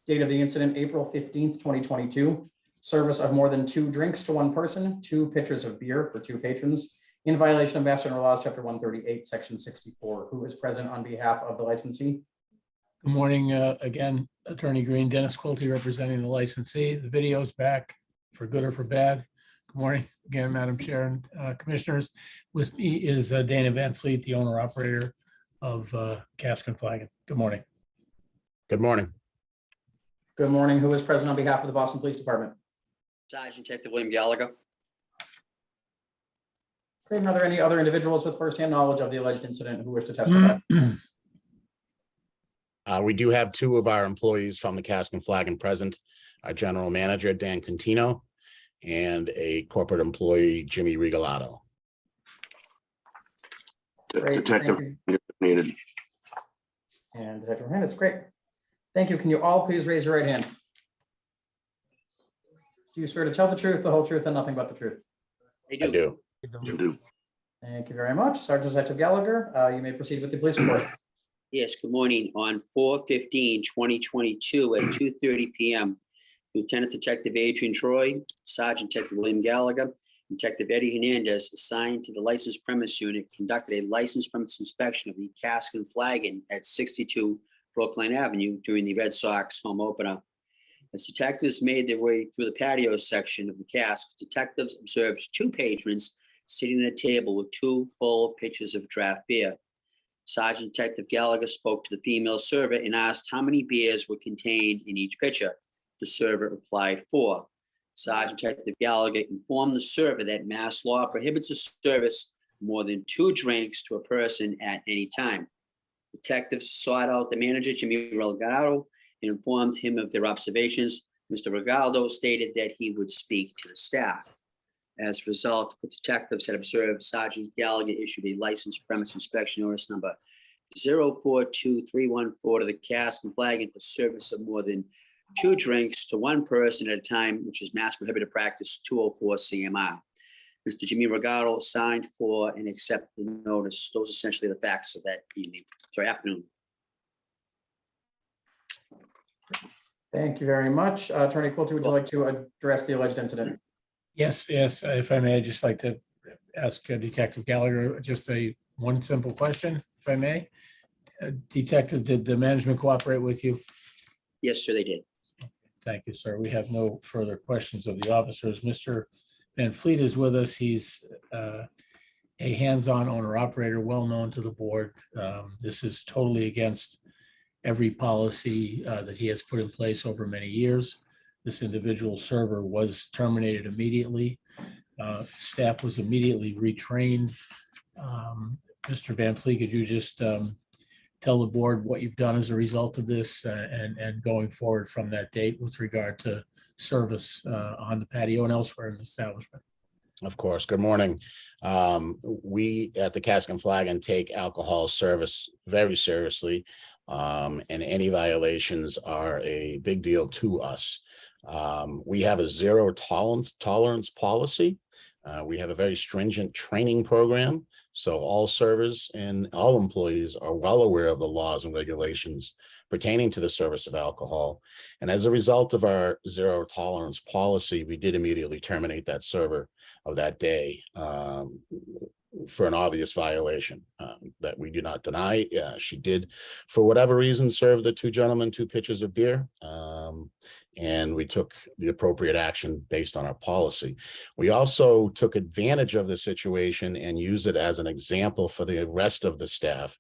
Date of the incident, April 15th, 2022. Service of more than 2 drinks to 1 person, 2 pitchers of beer for 2 patrons, in violation of Mass General Laws, Chapter 138, Section 64. Who is present on behalf of the licensee? Good morning, again, Attorney Green, Dennis Quilty representing the licensee. The video's back for good or for bad. Good morning again, Madam Chair and Commissioners. With me is Dana Van Fleet, the owner operator of Cask and Flagon. Good morning. Good morning. Good morning. Who is present on behalf of the Boston Police Department? Sergeant Detective William Gallagher. Great. And are there any other individuals with firsthand knowledge of the alleged incident who wish to testify? We do have two of our employees from the Cask and Flagon present, our general manager, Dan Contino, and a corporate employee, Jimmy Regalado. Great, Detective needed. And Detective Hernandez, great. Thank you. Can you all please raise your right hand? Do you swear to tell the truth, the whole truth, and nothing but the truth? I do. You do. Thank you very much. Sergeant Detective Gallagher, you may proceed with the police report. Yes, good morning. On 4/15/2022 at 2:30 p.m., Lieutenant Detective Adrian Troy, Sergeant Detective William Gallagher, Detective Eddie Hernandez, assigned to the licensed premise unit, conducted a licensed premise inspection of the Cask and Flagon at 62 Brookline Avenue during the Red Sox home opener. As detectives made their way through the patio section of the cask, detectives observed two patrons sitting at a table with two full pitchers of draft beer. Sergeant Detective Gallagher spoke to the female server and asked how many beers were contained in each pitcher. The server replied 4. Sergeant Detective Gallagher informed the server that Mass law prohibits the service of more than 2 drinks to a person at any time. Detectives sought out the manager, Jimmy Regalado, and informed him of their observations. Mr. Regalado stated that he would speak to the staff. As a result, the detectives had observed Sergeant Gallagher issued a licensed premise inspection notice number 042314 to the Cask and Flagon for service of more than 2 drinks to one person at a time, which is Mass prohibited practice 204 CMR. Mr. Jimmy Regalado signed for and accepted the notice. Those are essentially the facts of that afternoon. Thank you very much. Attorney Quilty, would you like to address the alleged incident? Yes, if I may, I'd just like to ask Detective Gallagher just one simple question, if I may. Detective, did the management cooperate with you? Yes, sir, they did. Thank you, sir. We have no further questions of the officers. Mr. Van Fleet is with us. He's a hands-on owner-operator, well-known to the board. This is totally against every policy that he has put in place over many years. This individual server was terminated immediately. Staff was immediately retrained. Mr. Van Fleet, could you just tell the board what you've done as a result of this and going forward from that date with regard to service on the patio and elsewhere in the establishment? Of course. Good morning. We at the Cask and Flagon take alcohol service very seriously, and any violations are a big deal to us. We have a zero tolerance policy. We have a very stringent training program. So all servers and all employees are well aware of the laws and regulations pertaining to the service of alcohol. And as a result of our zero tolerance policy, we did immediately terminate that server of that day for an obvious violation that we do not deny. She did, for whatever reason, serve the 2 gentlemen 2 pitchers of beer. And we took the appropriate action based on our policy. We also took advantage of the situation and used it as an example for the rest of the staff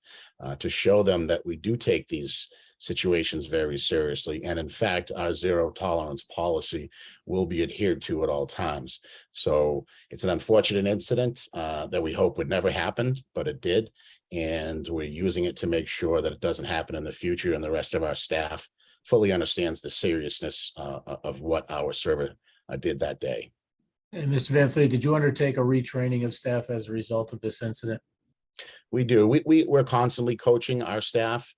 to show them that we do take these situations very seriously. And in fact, our zero tolerance policy will be adhered to at all times. So it's an unfortunate incident that we hope would never happen, but it did. And we're using it to make sure that it doesn't happen in the future, and the rest of our staff fully understands the seriousness of what our server did that day. And Mr. Van Fleet, did you undertake a retraining of staff as a result of this incident? We do. We're constantly coaching our staff.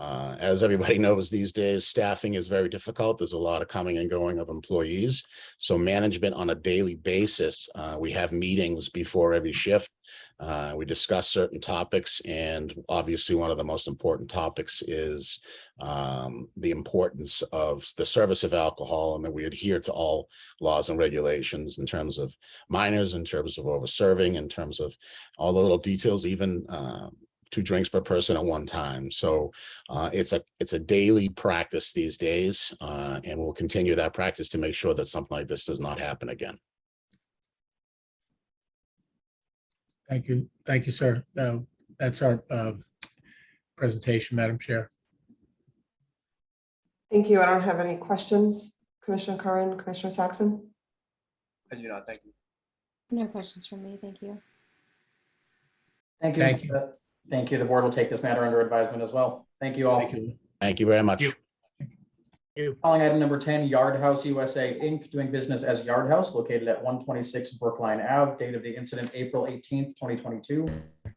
As everybody knows these days, staffing is very difficult. There's a lot of coming and going of employees. So management on a daily basis, we have meetings before every shift. We discuss certain topics, and obviously one of the most important topics is the importance of the service of alcohol, and that we adhere to all laws and regulations in terms of minors, in terms of over-serving, in terms of all the little details, even 2 drinks per person at one time. So it's a daily practice these days, and we'll continue that practice to make sure that something like this does not happen again. Thank you, sir. That's our presentation, Madam Chair. Thank you. I don't have any questions. Commissioner Curran, Commissioner Saxon? I do not, thank you. No questions from me, thank you. Thank you. Thank you. Thank you. The board will take this matter under advisement as well. Thank you all. Thank you very much. Calling item number 10, Yard House USA Inc., doing business as Yard House, located at 126 Brookline Ave, date of the incident April 18th, 2022.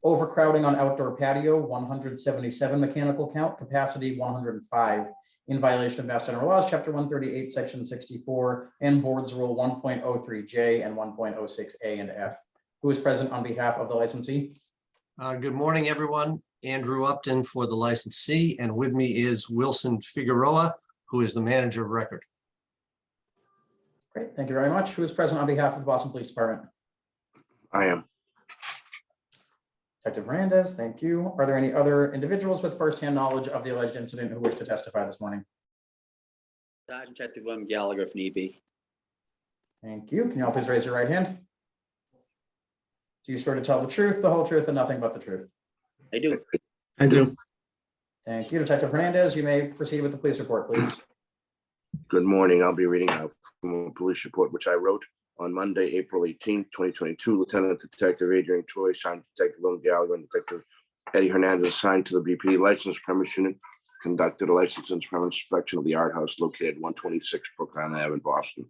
Overcrowding on outdoor patio, 177 mechanical count, capacity 105, in violation of Mass General Laws, Chapter 138, Section 64, and Board's Rule 1.03J and 1.06A and F. Who is present on behalf of the licensee? Good morning, everyone. Andrew Upton for the licensee, and with me is Wilson Figueroa, who is the manager of record. Great, thank you very much. Who is present on behalf of the Boston Police Department? I am. Detective Hernandez, thank you. Are there any other individuals with firsthand knowledge of the alleged incident who wish to testify this morning? Sergeant Detective William Gallagher, if need be. Thank you. Can you all please raise your right hand? Do you swear to tell the truth, the whole truth, and nothing but the truth? I do. I do. Thank you. Detective Hernandez, you may proceed with the police report, please. Good morning. I'll be reading out from a police report, which I wrote on Monday, April 18th, 2022. Lieutenant Detective Adrian Choi, signed Detective William Gallagher, and Detective Eddie Hernandez, assigned to the BPD License Premise Unit, conducted a license and premise inspection of the Yard House located 126 Brookline Ave in Boston.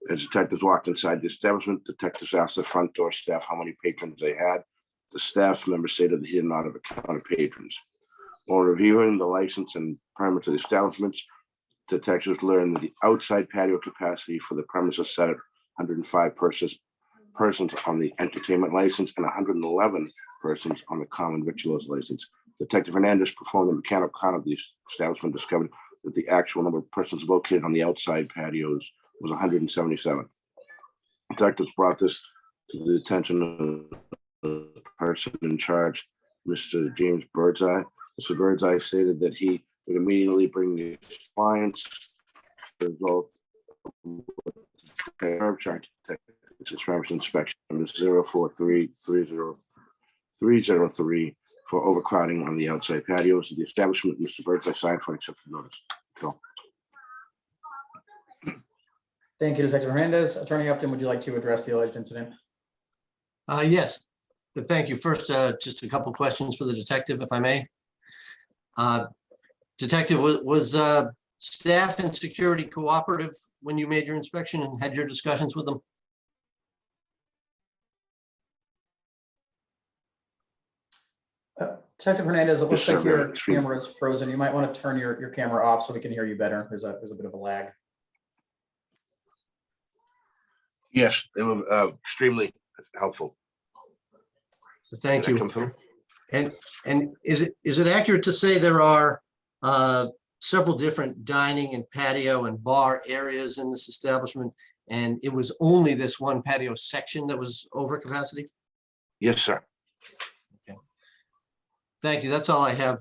As detectives walked inside the establishment, detectives asked the front door staff how many patrons they had. The staff member stated that he did not have a count of patrons. While reviewing the license and permits of the establishments, detectives learned that the outside patio capacity for the premises set at 105 persons on the entertainment license and 111 persons on the common victuals license. Detective Hernandez performed a mechanical count of the establishment, discovered that the actual number of persons located on the outside patios was 177. Detectives brought this to the attention of the person in charge, Mr. James Birdseye. Mr. Birdseye stated that he would immediately bring the clients result inspection number 043303 for overcrowding on the outside patios of the establishment. Mr. Birdseye signed for and accepted the notice. So, Thank you, Detective Hernandez. Attorney Upton, would you like to address the alleged incident? Yes, thank you. First, just a couple questions for the detective, if I may. Detective, was staff and security cooperative when you made your inspection and had your discussions with them? Detective Hernandez, it looks Yes, like sir, your very extreme. camera is frozen. You might want to turn your camera off so we can hear you better. There's a bit of a lag. yes, they were extremely helpful. So thank Did that you. come through? And is it accurate to say there are several different dining and patio and bar areas in this establishment, and it was only this one patio section that was over capacity? Yes, sir. Thank you. That's all I have.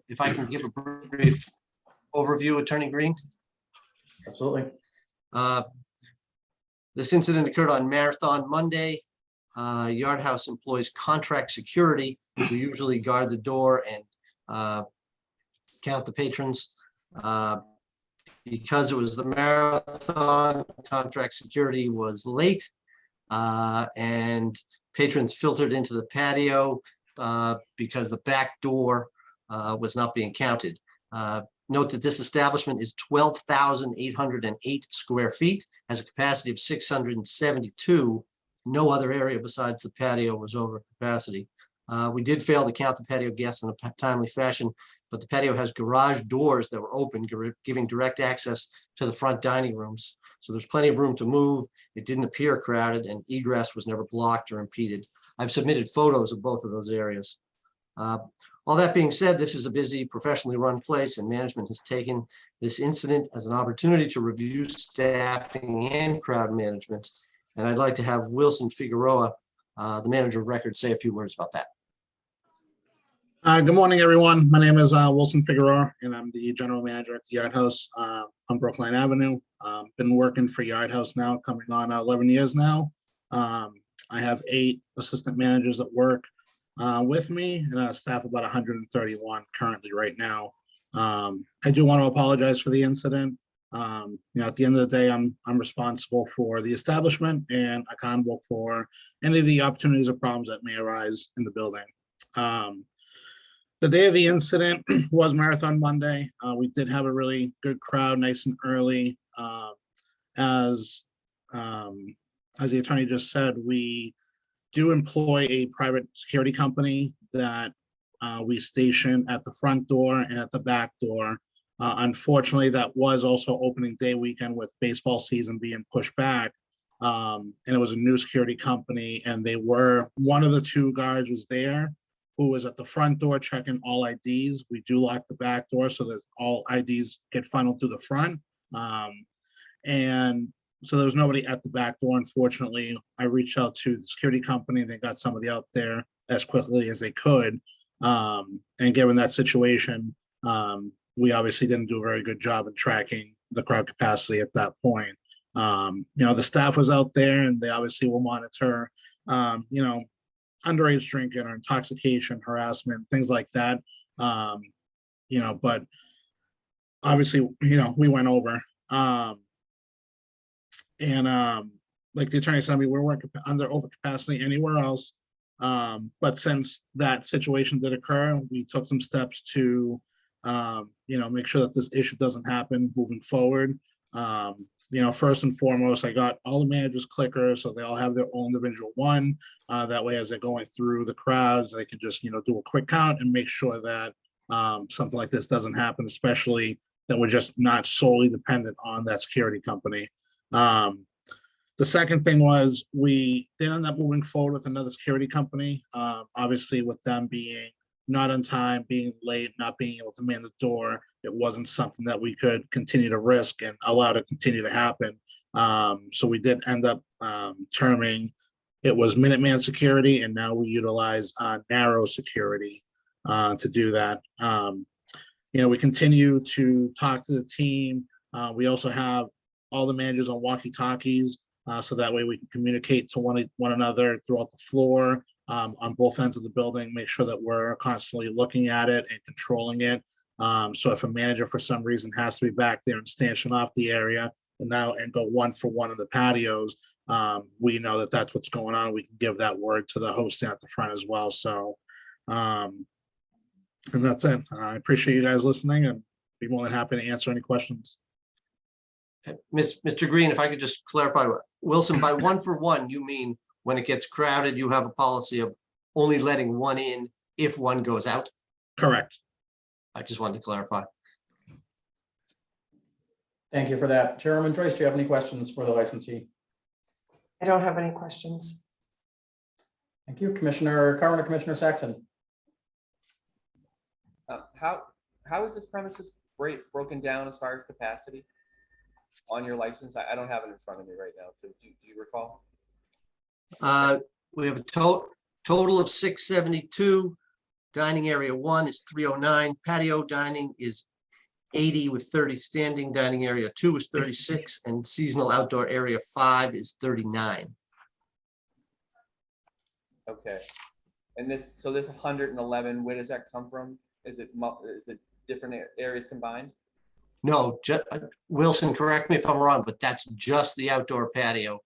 If I can give a brief overview, Attorney Green. Absolutely. This incident occurred on Marathon Monday. Yard House employs contract security who usually guard the door and count the patrons. Because it was the marathon, contract security was late and patrons filtered into the patio because the back door was not being counted. Note that this establishment is 12,808 square feet, has a capacity of 672. No other area besides the patio was over capacity. We did fail to count the patio guests in a timely fashion, but the patio has garage doors that were open, giving direct access to the front dining rooms. So there's plenty of room to move. It didn't appear crowded, and egress was never blocked or impeded. I've submitted photos of both of those areas. All that being said, this is a busy, professionally run place, and management has taken this incident as an opportunity to review staffing and crowd management. And I'd like to have Wilson Figueroa, the manager of record, say a few words about that. Good morning, everyone. My name is Wilson Figueroa, and I'm the general manager at the Yard House on Brookline Avenue. Been working for Yard House now, coming on 11 years now. I have 8 assistant managers that work with me, and a staff of about 131 currently right now. I do want to apologize for the incident. At the end of the day, I'm responsible for the establishment and accountable for any of the opportunities or problems that may arise in the building. The day of the incident was Marathon Monday. We did have a really good crowd, nice and early. As the attorney just said, we do employ a private security company that we station at the front door and at the back door. Unfortunately, that was also opening day weekend with baseball season being pushed back. And it was a new security company, and one of the two guards was there who was at the front door checking all IDs. We do lock the back door so that all IDs get funneled through the front. And so there was nobody at the back door, unfortunately. I reached out to the security company. They got somebody out there as quickly as they could. And given that situation, we obviously didn't do a very good job in tracking the crowd capacity at that point. The staff was out there and they obviously will monitor, underage drinking or intoxication, harassment, things like that. But obviously, we went over. Like the attorney said, we're working under overcapacity anywhere else. But since that situation did occur, we took some steps to, make sure that this issue doesn't happen moving forward. First and foremost, I got all the managers clickers, so they all have their own individual one. That way, as they're going through the crowds, they can just, do a quick count and make sure that something like this doesn't happen, especially that we're just not solely dependent on that security company. The second thing was we did end up moving forward with another security company. Obviously, with them being not on time, being late, not being able to man the door, it wasn't something that we could continue to risk and allow to continue to happen. So we did end up terming, it was Minuteman Security, and now we utilize Narrow Security to do that. We continue to talk to the team. We also have all the managers on walkie-talkies, so that way we can communicate to one another throughout the floor, on both ends of the building, make sure that we're constantly looking at it and controlling it. So if a manager for some reason has to be back there and stanchion off the area and go one for one in the patios, we know that that's what's going on. We can give that word to the host at the front as well. So, and that's it. I appreciate you guys listening and be more than happy to answer any questions. Mr. Green, if I could just clarify, Wilson, by one for one, you mean when it gets crowded, you have a policy of only letting one in if one goes out? Correct. I just wanted to clarify. Thank you for that. Chairman Joyce, do you have any questions for the licensee? I don't have any questions. Thank you. Commissioner Carmen or Commissioner Saxon? How is this premises broken down as far as capacity on your license? I don't have it in front of me right now. So do you recall? We have a total of 672. Dining area 1 is 309. Patio dining is 80 with 30 standing. Dining area 2 is 36, and seasonal outdoor area 5 is 39. Okay. And this 111, where does that come from? Is it different areas combined? No, Wilson, correct me if I'm wrong, but that's just the outdoor patio.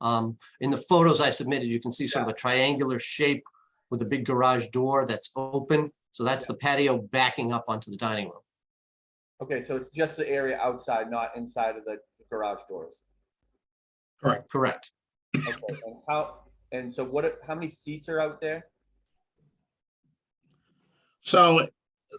In the photos I submitted, you can see sort of a triangular shape with a big garage door that's open. So that's the patio backing up onto the dining room. Okay, so it's just the area outside, not inside of the garage doors. Correct. Okay, and how many seats are out there? So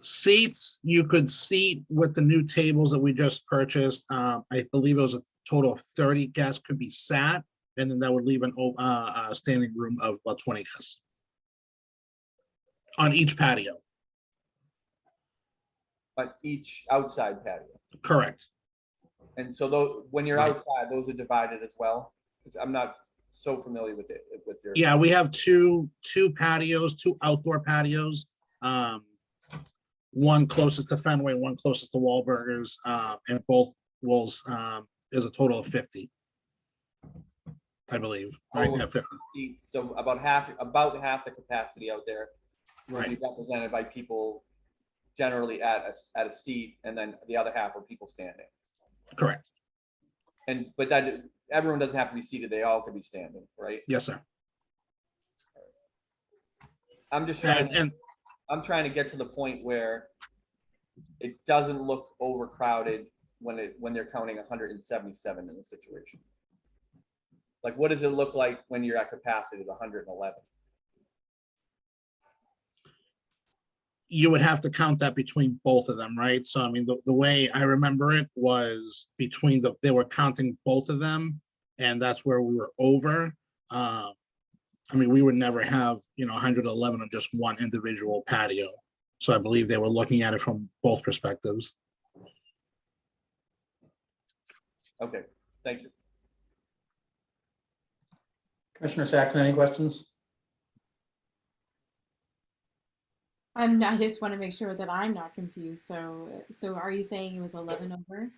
seats, you could seat with the new tables that we just purchased. I believe it was a total of 30 guests could be sat, and then that would leave a standing room of about 20 guests on each patio. On each outside patio? Correct. And so when you're outside, those are divided as well? I'm not so familiar with it. Yeah, we have two patios, two outdoor patios. One closest to Fenway, one closest to Wahlburgers, and both walls is a total of 50, I believe. Right? Yeah, 50. So about half the capacity out there will be represented by people generally at a seat, and then the other half are people standing. Correct. But that everyone doesn't have to be seated; they all could be standing, right? Yes, sir. I'm just trying And I'm trying to get to the point where it doesn't look overcrowded when they're counting 177 in the situation. Like, what does it look like when you're at capacity of 111? you would have to count that between both of them, right? So I mean, the way I remember it was between they were counting both of them, and that's where we were over. I mean, we would never have, 111 on just one individual patio. So I believe they were looking at it from both perspectives. Okay, thank you. Commissioner Saxon, any questions? I just want to make sure that I'm not confused. So are you saying it was 11 over?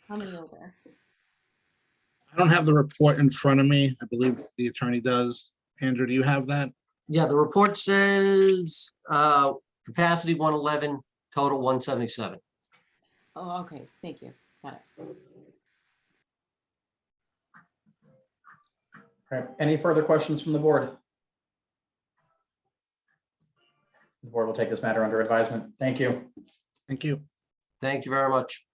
How many over? I don't have the report in front of me. I believe the attorney does. Andrew, do you have that? Yeah, the report says capacity 111, total 177. Oh, okay. Thank you. Got it. All right, any further questions from the board? The board will take this matter under advisement. Thank you. Thank you. Thank you very much.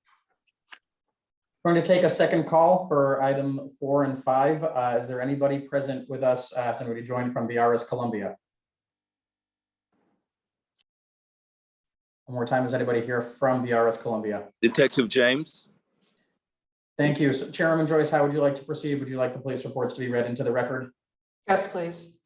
We're going to take a second call for item 4 and 5. Is there anybody present with us? Somebody joined from BRS Columbia? One more time, is anybody here from BRS Columbia? Detective James. Thank you. So Chairman Joyce, how would you like to proceed? Would you like the police reports to be read into the record? Yes, please.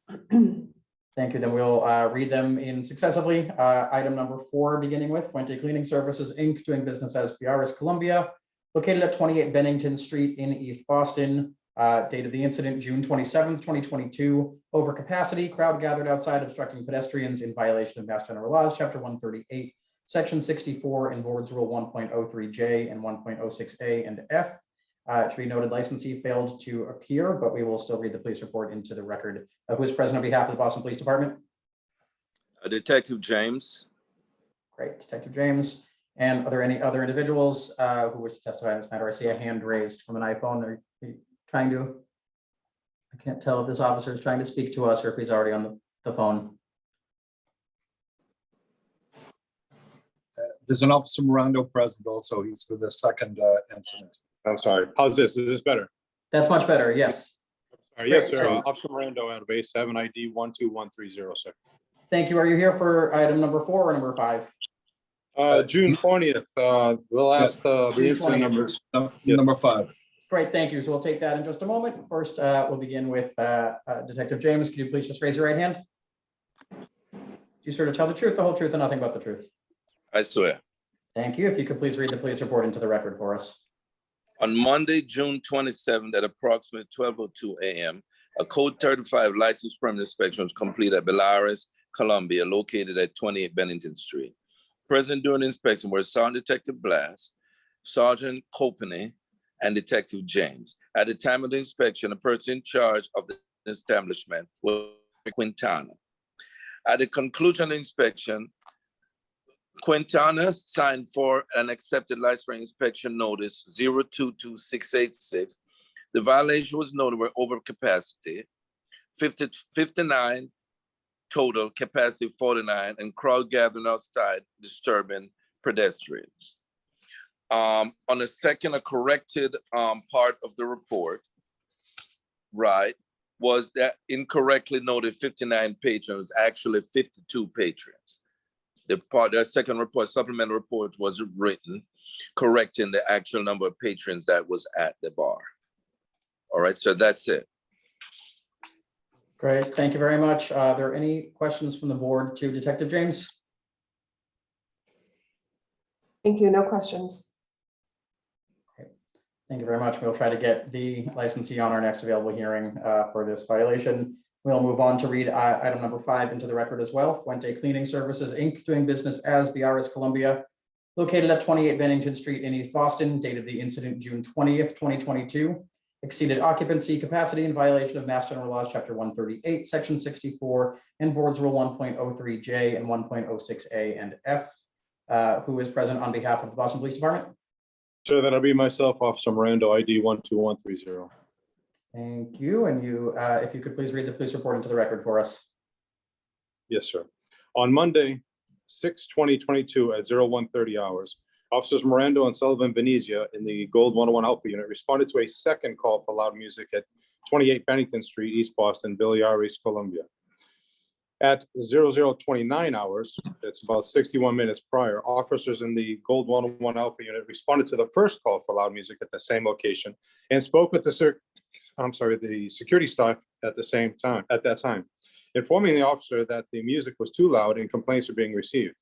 Thank you. Then we'll read them in successively. Item number 4, beginning with Fuente Cleaning Services, Inc., doing business as BRS Columbia, located at 28 Bennington Street in East Boston. Date of the incident, June 27th, 2022. Over capacity, crowd gathered outside obstructing pedestrians in violation of Mass General Laws, Chapter 138, Section 64, and Board's Rule 1.03J and 1.06A and F. It should be noted licensee failed to appear, but we will still read the police report into the record. Who is present on behalf of the Boston Police Department? Detective James. Great, Detective James. And are there any other individuals who wish to testify in this matter? I see a hand raised from an iPhone. Are you trying to? I can't tell if this officer is trying to speak to us or if he's already on the phone. There's an Officer Mirando present also. He's for the second incident. I'm sorry. How's this? Is this better? That's much better. Yes. All right, yes, Great. sir. So- Officer Mirando out of A7 ID 12130, sir. Thank you. Are you here for item number 4 or number 5? June 20th, the last the June incident 20th. numbers. Number 5. Great, thank you. So we'll take that in just a moment. First, we'll begin with Detective James. Could you please just raise your right hand? Do you swear to tell the truth, the whole truth, and nothing but the truth? I swear. Thank you. If you could please read the police report into the record for us. On Monday, June 27th at approximately 12:02 a.m., a Code 35 license permit inspection was completed at Belarus, Columbia, located at 28 Bennington Street. Present during the inspection were Sergeant Detective Blass, Sergeant Copany, and Detective James. At the time of the inspection, the person in charge of the establishment was Quintana. At the conclusion of the inspection, Quintana signed for an accepted license inspection notice 022686. The violation was noted were over capacity, 59 total, capacity 49, and crowd gathering outside disturbing pedestrians. On the second, a corrected part of the report, right, was that incorrectly noted 59 patrons, actually 52 patrons. The second report, supplemental report, was written correcting the actual number of patrons that was at the bar. All right, so that's it. Great, thank you very much. Are there any questions from the board to Detective James? Thank you. No questions. Thank you very much. We'll try to get the licensee on our next available hearing for this violation. We'll move on to read item number 5 into the record as well. Fuente Cleaning Services, Inc., doing business as BRS Columbia, located at 28 Bennington Street in East Boston, dated the incident June 20th, 2022. Exceeded occupancy capacity in violation of Mass General Laws, Chapter 138, Section 64, and Board's Rule 1.03J and 1.06A and F. Who is present on behalf of the Boston Police Department? Sure, that'll be myself, Officer Mirando, ID 12130. Thank you. And you, if you could please read the police report into the record for us. Yes, sir. On Monday, 6/20/22 at 01:30 hours, Officers Miranda and Sullivan Venezia in the Gold 101 Alpha unit responded to a second call for loud music at 28 Bennington Street, East Boston, Biliaris, Columbia. At 00:29 hours, it's about 61 minutes prior, officers in the Gold 101 Alpha unit responded to the first call for loud music at the same location and spoke with the security staff at that time, informing the officer that the music was too loud and complaints were being received.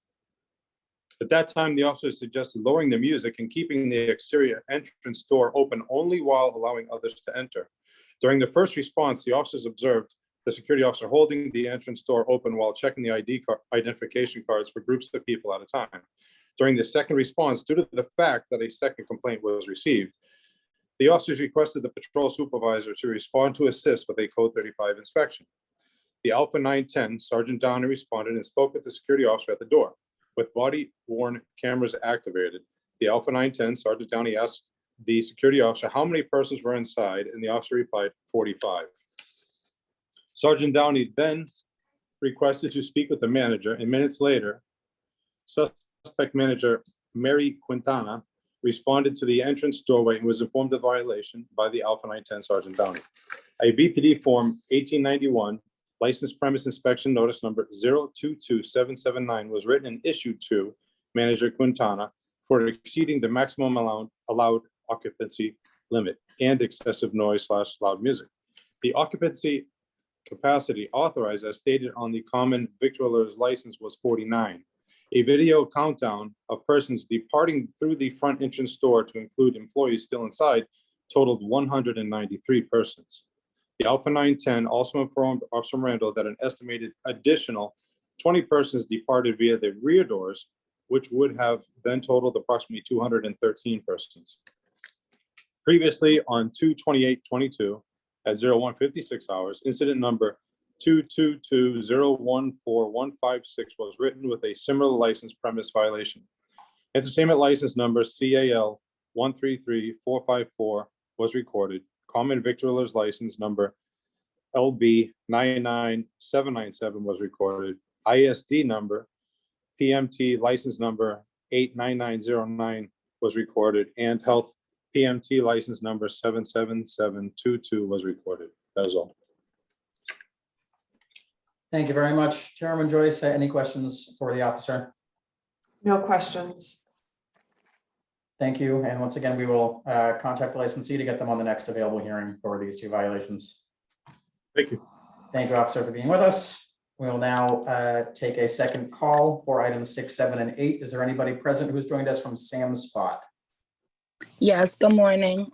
At that time, the officers suggested lowering the music and keeping the exterior entrance door open only while allowing others to enter. During the first response, the officers observed the security officer holding the entrance door open while checking the identification cards for groups of people at a time. During the second response, due to the fact that a second complaint was received, the officers requested the patrol supervisor to respond to assist with a Code 35 inspection. The Alpha 910 Sergeant Downey responded and spoke with the security officer at the door. With body-worn cameras activated, the Alpha 910 Sergeant Downey asked the security officer how many persons were inside, and the officer replied, 45. Sergeant Downey then requested to speak with the manager, and minutes later, suspect manager Mary Quintana responded to the entrance doorway and was informed of the violation by the Alpha 910 Sergeant Downey. A BPD form 1891 license premise inspection notice number 022779 was written and issued to manager Quintana for exceeding the maximum allowed occupancy limit and excessive noise / loud music. The occupancy capacity authorized as stated on the common victualler's license was 49. A video countdown of persons departing through the front entrance door to include employees still inside totaled 193 persons. The Alpha 910 also informed Officer Miranda that an estimated additional 20 persons departed via the rear doors, which would have then totaled approximately 213 persons. Previously on 2/28/22 at 01:56 hours, incident number 222014156 was written with a similar license premise violation. Entertainment license number CAL 133454 was recorded. Common victualler's license number LB 99797 was recorded. ISD number PMT license number 89909 was recorded, and health PMT license number 77722 was recorded. That is all. Thank you very much. Chairman Joyce, any questions for the officer? No questions. Thank you. And once again, we will contact the licensee to get them on the next available hearing for these two violations. Thank you. Thank you, officer, for being with us. We'll now take a second call for items 6, 7, and 8. Is there anybody present who's joined us from Sam's Spot? Yes, good morning.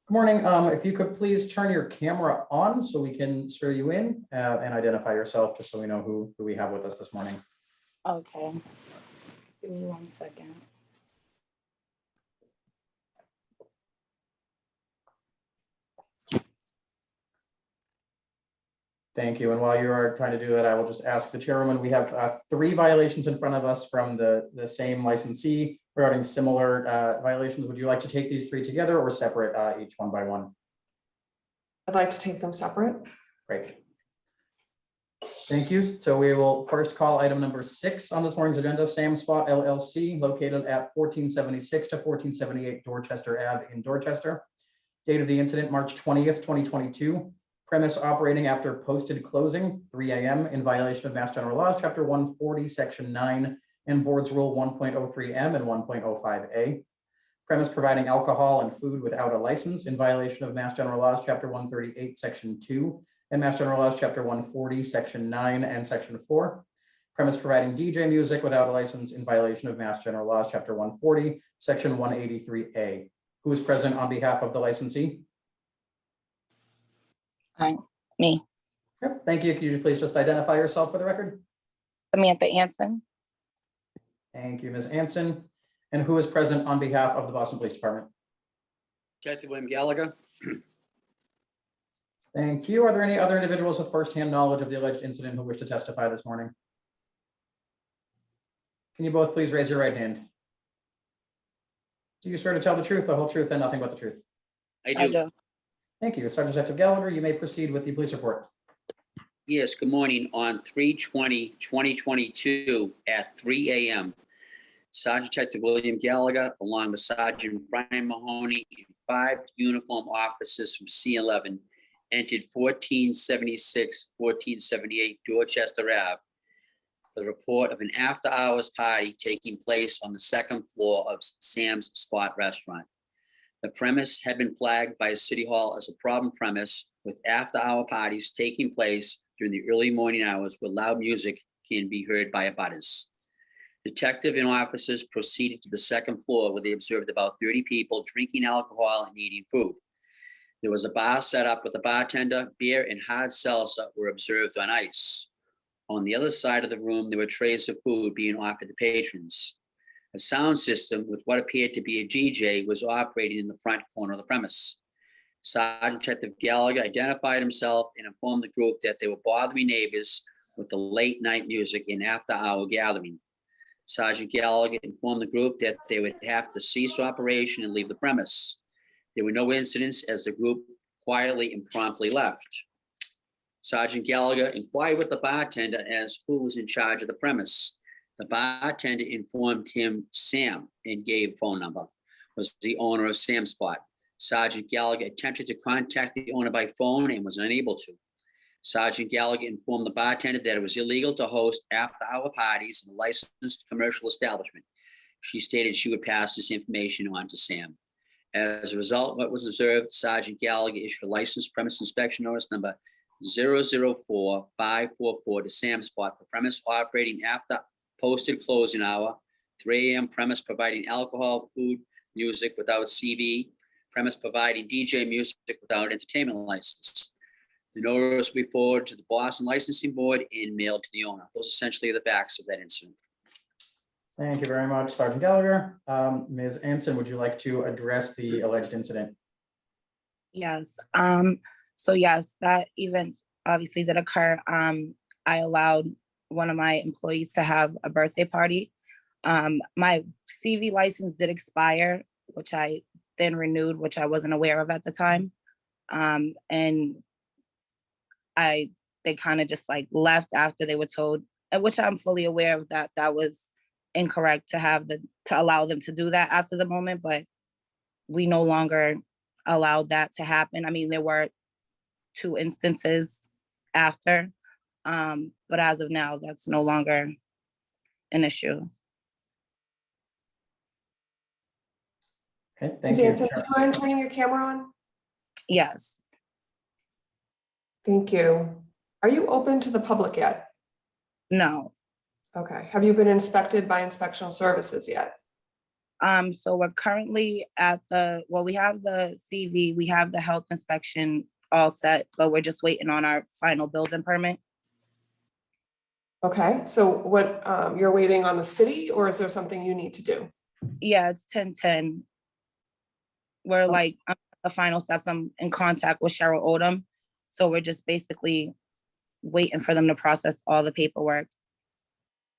Good morning. If you could please turn your camera on so we can swear you in and identify yourself, just so we know who we have with us this morning. Okay. Give me 1 second. Thank you. And while you are trying to do that, I will just ask the chairwoman, we have 3 violations in front of us from the same licensee regarding similar violations. Would you like to take these 3 together or separate each one by one? I'd like to take them separate. Great. Thank you. So we will first call item number 6 on this morning's agenda, Sam's Spot LLC, located at 1476 to 1478 Dorchester Ave in Dorchester. Date of the incident, March 20th, 2022. Premise operating after posted closing, 3 a.m. in violation of Mass General Laws, Chapter 140, Section 9, and Board's Rule 1.03M and 1.05A. Premise providing alcohol and food without a license in violation of Mass General Laws, Chapter 138, Section 2, and Mass General Laws, Chapter 140, Section 9, and Section 4. Premise providing DJ music without a license in violation of Mass General Laws, Chapter 140, Section 183A. Who is present on behalf of the licensee? Me. Yep. Thank you. Could you please just identify yourself for the record? Samantha Anson. Thank you, Ms. Anson. And who is present on behalf of the Boston Police Department? Detective William Gallagher. Thank you. Are there any other individuals with firsthand knowledge of the alleged incident who wish to testify this morning? Can you both please raise your right hand? Do you swear to tell the truth, the whole truth, and nothing but the truth? I do. Thank you. Sergeant Detective Gallagher, you may proceed with the police report. Yes, good morning. On 3/20/2022 at 3 a.m., Sergeant Detective William Gallagher, along with Sergeant Brian Mahoney, and 5 uniform officers from C11 entered 1476-1478 Dorchester Ave. The report of an after-hours party taking place on the second floor of Sam's Spot Restaurant. The premise had been flagged by City Hall as a problem premise with after-hour parties taking place during the early morning hours where loud music can be heard by abutters. Detective and officers proceeded to the second floor where they observed about 30 people drinking alcohol and eating food. There was a bar set up with a bartender. Beer and hard salsa were observed on ice. On the other side of the room, there were trays of food being offered to patrons. A sound system with what appeared to be a DJ was operating in the front corner of the premise. Sergeant Detective Gallagher identified himself and informed the group that they were bothering neighbors with the late night music and after-hour gathering. Sergeant Gallagher informed the group that they would have to cease operation and leave the premise. There were no incidents as the group quietly and promptly left. Sergeant Gallagher inquired with the bartender as who was in charge of the premise. The bartender informed him Sam and gave phone number, was the owner of Sam's Spot. Sergeant Gallagher attempted to contact the owner by phone and was unable to. Sergeant Gallagher informed the bartender that it was illegal to host after-hour parties in a licensed commercial establishment. She stated she would pass this information on to Sam. As a result of what was observed, Sergeant Gallagher issued a licensed premise inspection notice number 004544 to Sam's Spot for premise operating after posted closing hour, 3 a.m. premise providing alcohol, food, music without CV, premise providing DJ music without entertainment license. The notice will be forwarded to the Boston Licensing Board and mailed to the owner. Those essentially are the facts of that incident. Thank you very much, Sergeant Gallagher. Ms. Anson, would you like to address the alleged incident? Yes, so yes, that event obviously did occur. I allowed one of my employees to have a birthday party. My CV license did expire, which I then renewed, which I wasn't aware of at the time. And they kind of just like left after they were told, which I'm fully aware of that was incorrect to allow them to do that after the moment, but we no longer allowed that to happen. I mean, there were 2 instances after, but as of now, that's no longer an issue. Okay, thank Ms. you. Anson, do you mind turning your camera on? Yes. Thank you. Are you open to the public yet? No. Okay. Have you been inspected by inspectional services yet? So we're currently at we have the CV, we have the health inspection all set, but we're just waiting on our final building permit. Okay, so what, you're waiting on the city, or is there something you need to do? Yeah, it's 1010. We're like, the final steps, I'm in contact with Cheryl Odom. So we're just basically waiting for them to process all the paperwork.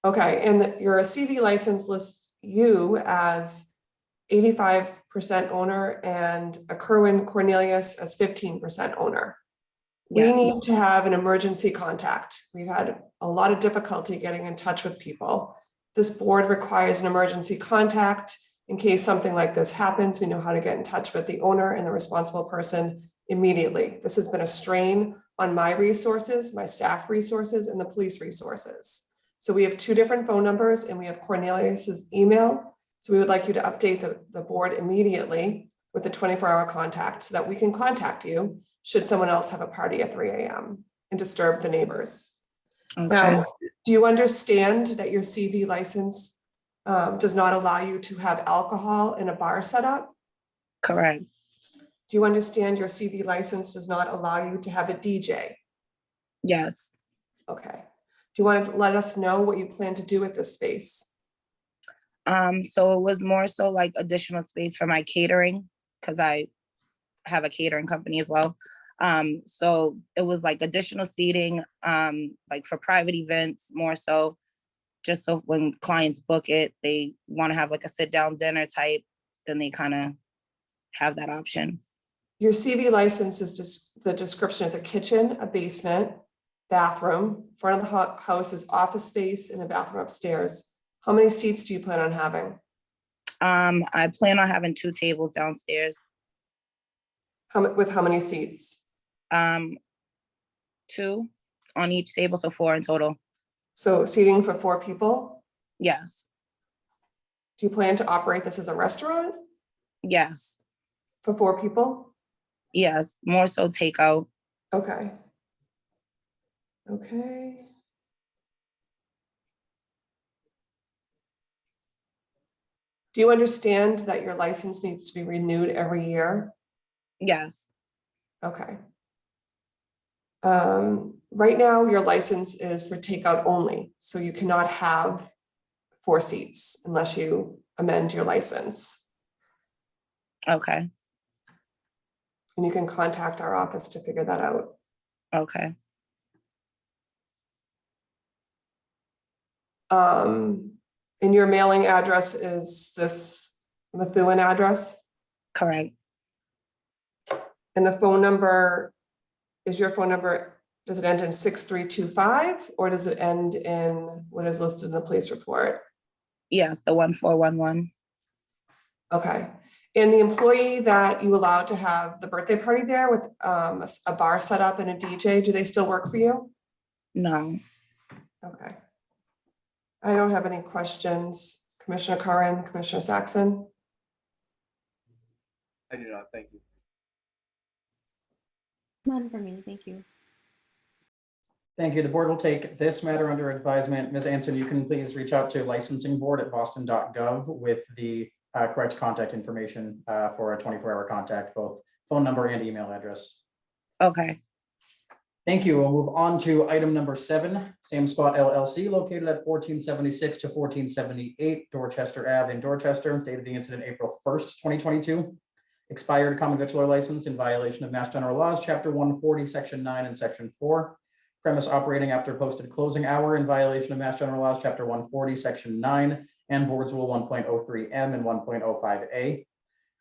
Okay, and your CV license lists you as 85% owner and a Kerwin Cornelius as 15% owner. We Yes. need to have an emergency contact. We've had a lot of difficulty getting in touch with people. This board requires an emergency contact. In case something like this happens, we know how to get in touch with the owner and the responsible person immediately. This has been a strain on my resources, my staff resources, and the police resources. So we have 2 different phone numbers and we have Cornelius's email. So we would like you to update the board immediately with a 24-hour contact so that we can contact you should someone else have a party at 3 a.m. and disturb the neighbors. Okay. Now, do you understand that your CV license does not allow you to have alcohol in a bar setup? Correct. Do you understand your CV license does not allow you to have a DJ? Yes. Okay. Do you want to let us know what you plan to do with this space? So it was more so like additional space for my catering, because I have a catering company as well. So it was like additional seating, like for private events, more so just so when clients book it, they want to have like a sit down dinner type, then they kind of have that option. Your CV license is just, the description is a kitchen, a basement. bathroom. Front of the house is office space and a bathroom upstairs. How many seats do you plan on having? I plan on having 2 tables downstairs. With how many seats? 2 on each table, so 4 in total. So seating for 4 people? Yes, Do you plan to operate this as a restaurant yes, for 4 people? yes, more so takeout. Okay. Okay. Do you understand that your license needs to be renewed every year? Yes, Okay. Right now, your license is for takeout only, so you cannot have 4 seats unless you amend your license. okay, And you can contact our office to figure that out. okay, And your mailing address is this Methuen address? correct. And the phone number, is your phone number, does it end in 6325 or does it end in what is listed in the police report? Yes, the 1411. Okay. And the employee that you allowed to have the birthday party there with a bar set up and a DJ, do they still work for you? No, Okay. I don't have any questions. Commissioner Curran, Commissioner Saxon? I do not, thank you. None for me, thank you. Thank you. The board will take this matter under advisement. Ms. Anson, you can please reach out to licensingboard@boston.gov with the correct contact information for a 24-hour contact, both phone number and email address. okay, Thank you. We'll move on to item number 7, Same Spot LLC, located at 1476 to 1478 Dorchester Ave in Dorchester, dated the incident April 1st, 2022. Expired common victular license in violation of Mass General Laws, Chapter 140, Section 9 and Section 4. Premise operating after posted closing hour in violation of Mass General Laws, Chapter 140, Section 9, and Boards Rule 1.03M and 1.05A.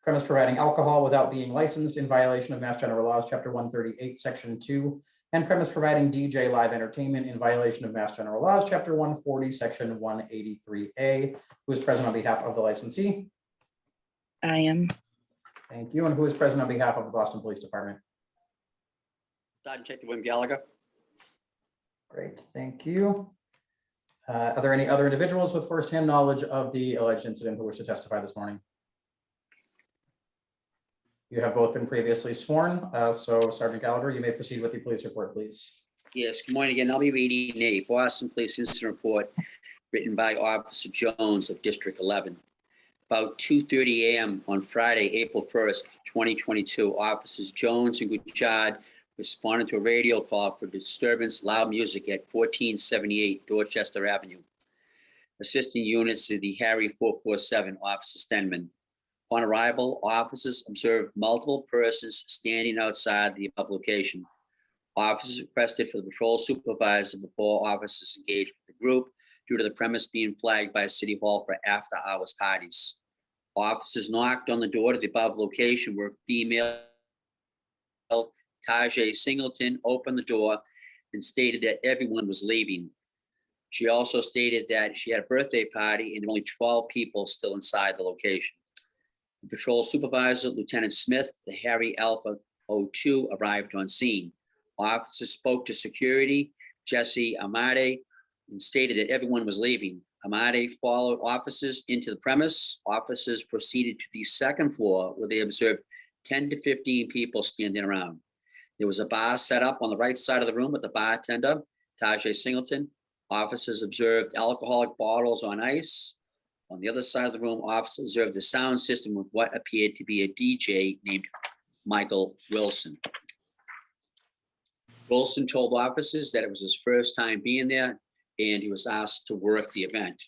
Premise providing alcohol without being licensed in violation of Mass General Laws, Chapter 138, Section 2, and premise providing DJ live entertainment in violation of Mass General Laws, Chapter 140, Section 183A. Who is present on behalf of the licensee? I am. Thank you. And who is present on behalf of the Boston Police Department? Sergeant Detective William Gallagher. Great, thank you. Are there any other individuals with firsthand knowledge of the alleged incident who wish to testify this morning? You have both been previously sworn, so Sergeant Gallagher, you may proceed with the police report, please. Yes, good morning again. I'll be reading a Boston Police Incident Report written by Officer Jones of District 11. About 2:30 a.m. on Friday, April 1st, 2022, Officers Jones and Gouchard responded to a radio call for disturbance, loud music at 1478 Dorchester Avenue. Assisting units to the Harry 447, Officer Stenman. Upon arrival, officers observed multiple persons standing outside the above location. Officers requested for the patrol supervisor before officers engaged with the group due to the premise being flagged by City Hall for after-hours parties. Officers knocked on the door to the above location where female Tajay Singleton opened the door and stated that everyone was leaving. She also stated that she had a birthday party and only 12 people still inside the location. The patrol supervisor, Lieutenant Smith, the Harry Alpha 02, arrived on scene. Officers spoke to security, Jesse Amade, and stated that everyone was leaving. Amade followed officers into the premise. Officers proceeded to the second floor where they observed 10 to 15 people standing around. There was a bar set up on the right side of the room with the bartender, Tajay Singleton. Officers observed alcoholic bottles on ice. On the other side of the room, officers observed the sound system with what appeared to be a DJ named Michael Wilson. Wilson told officers that it was his first time being there and he was asked to work the event.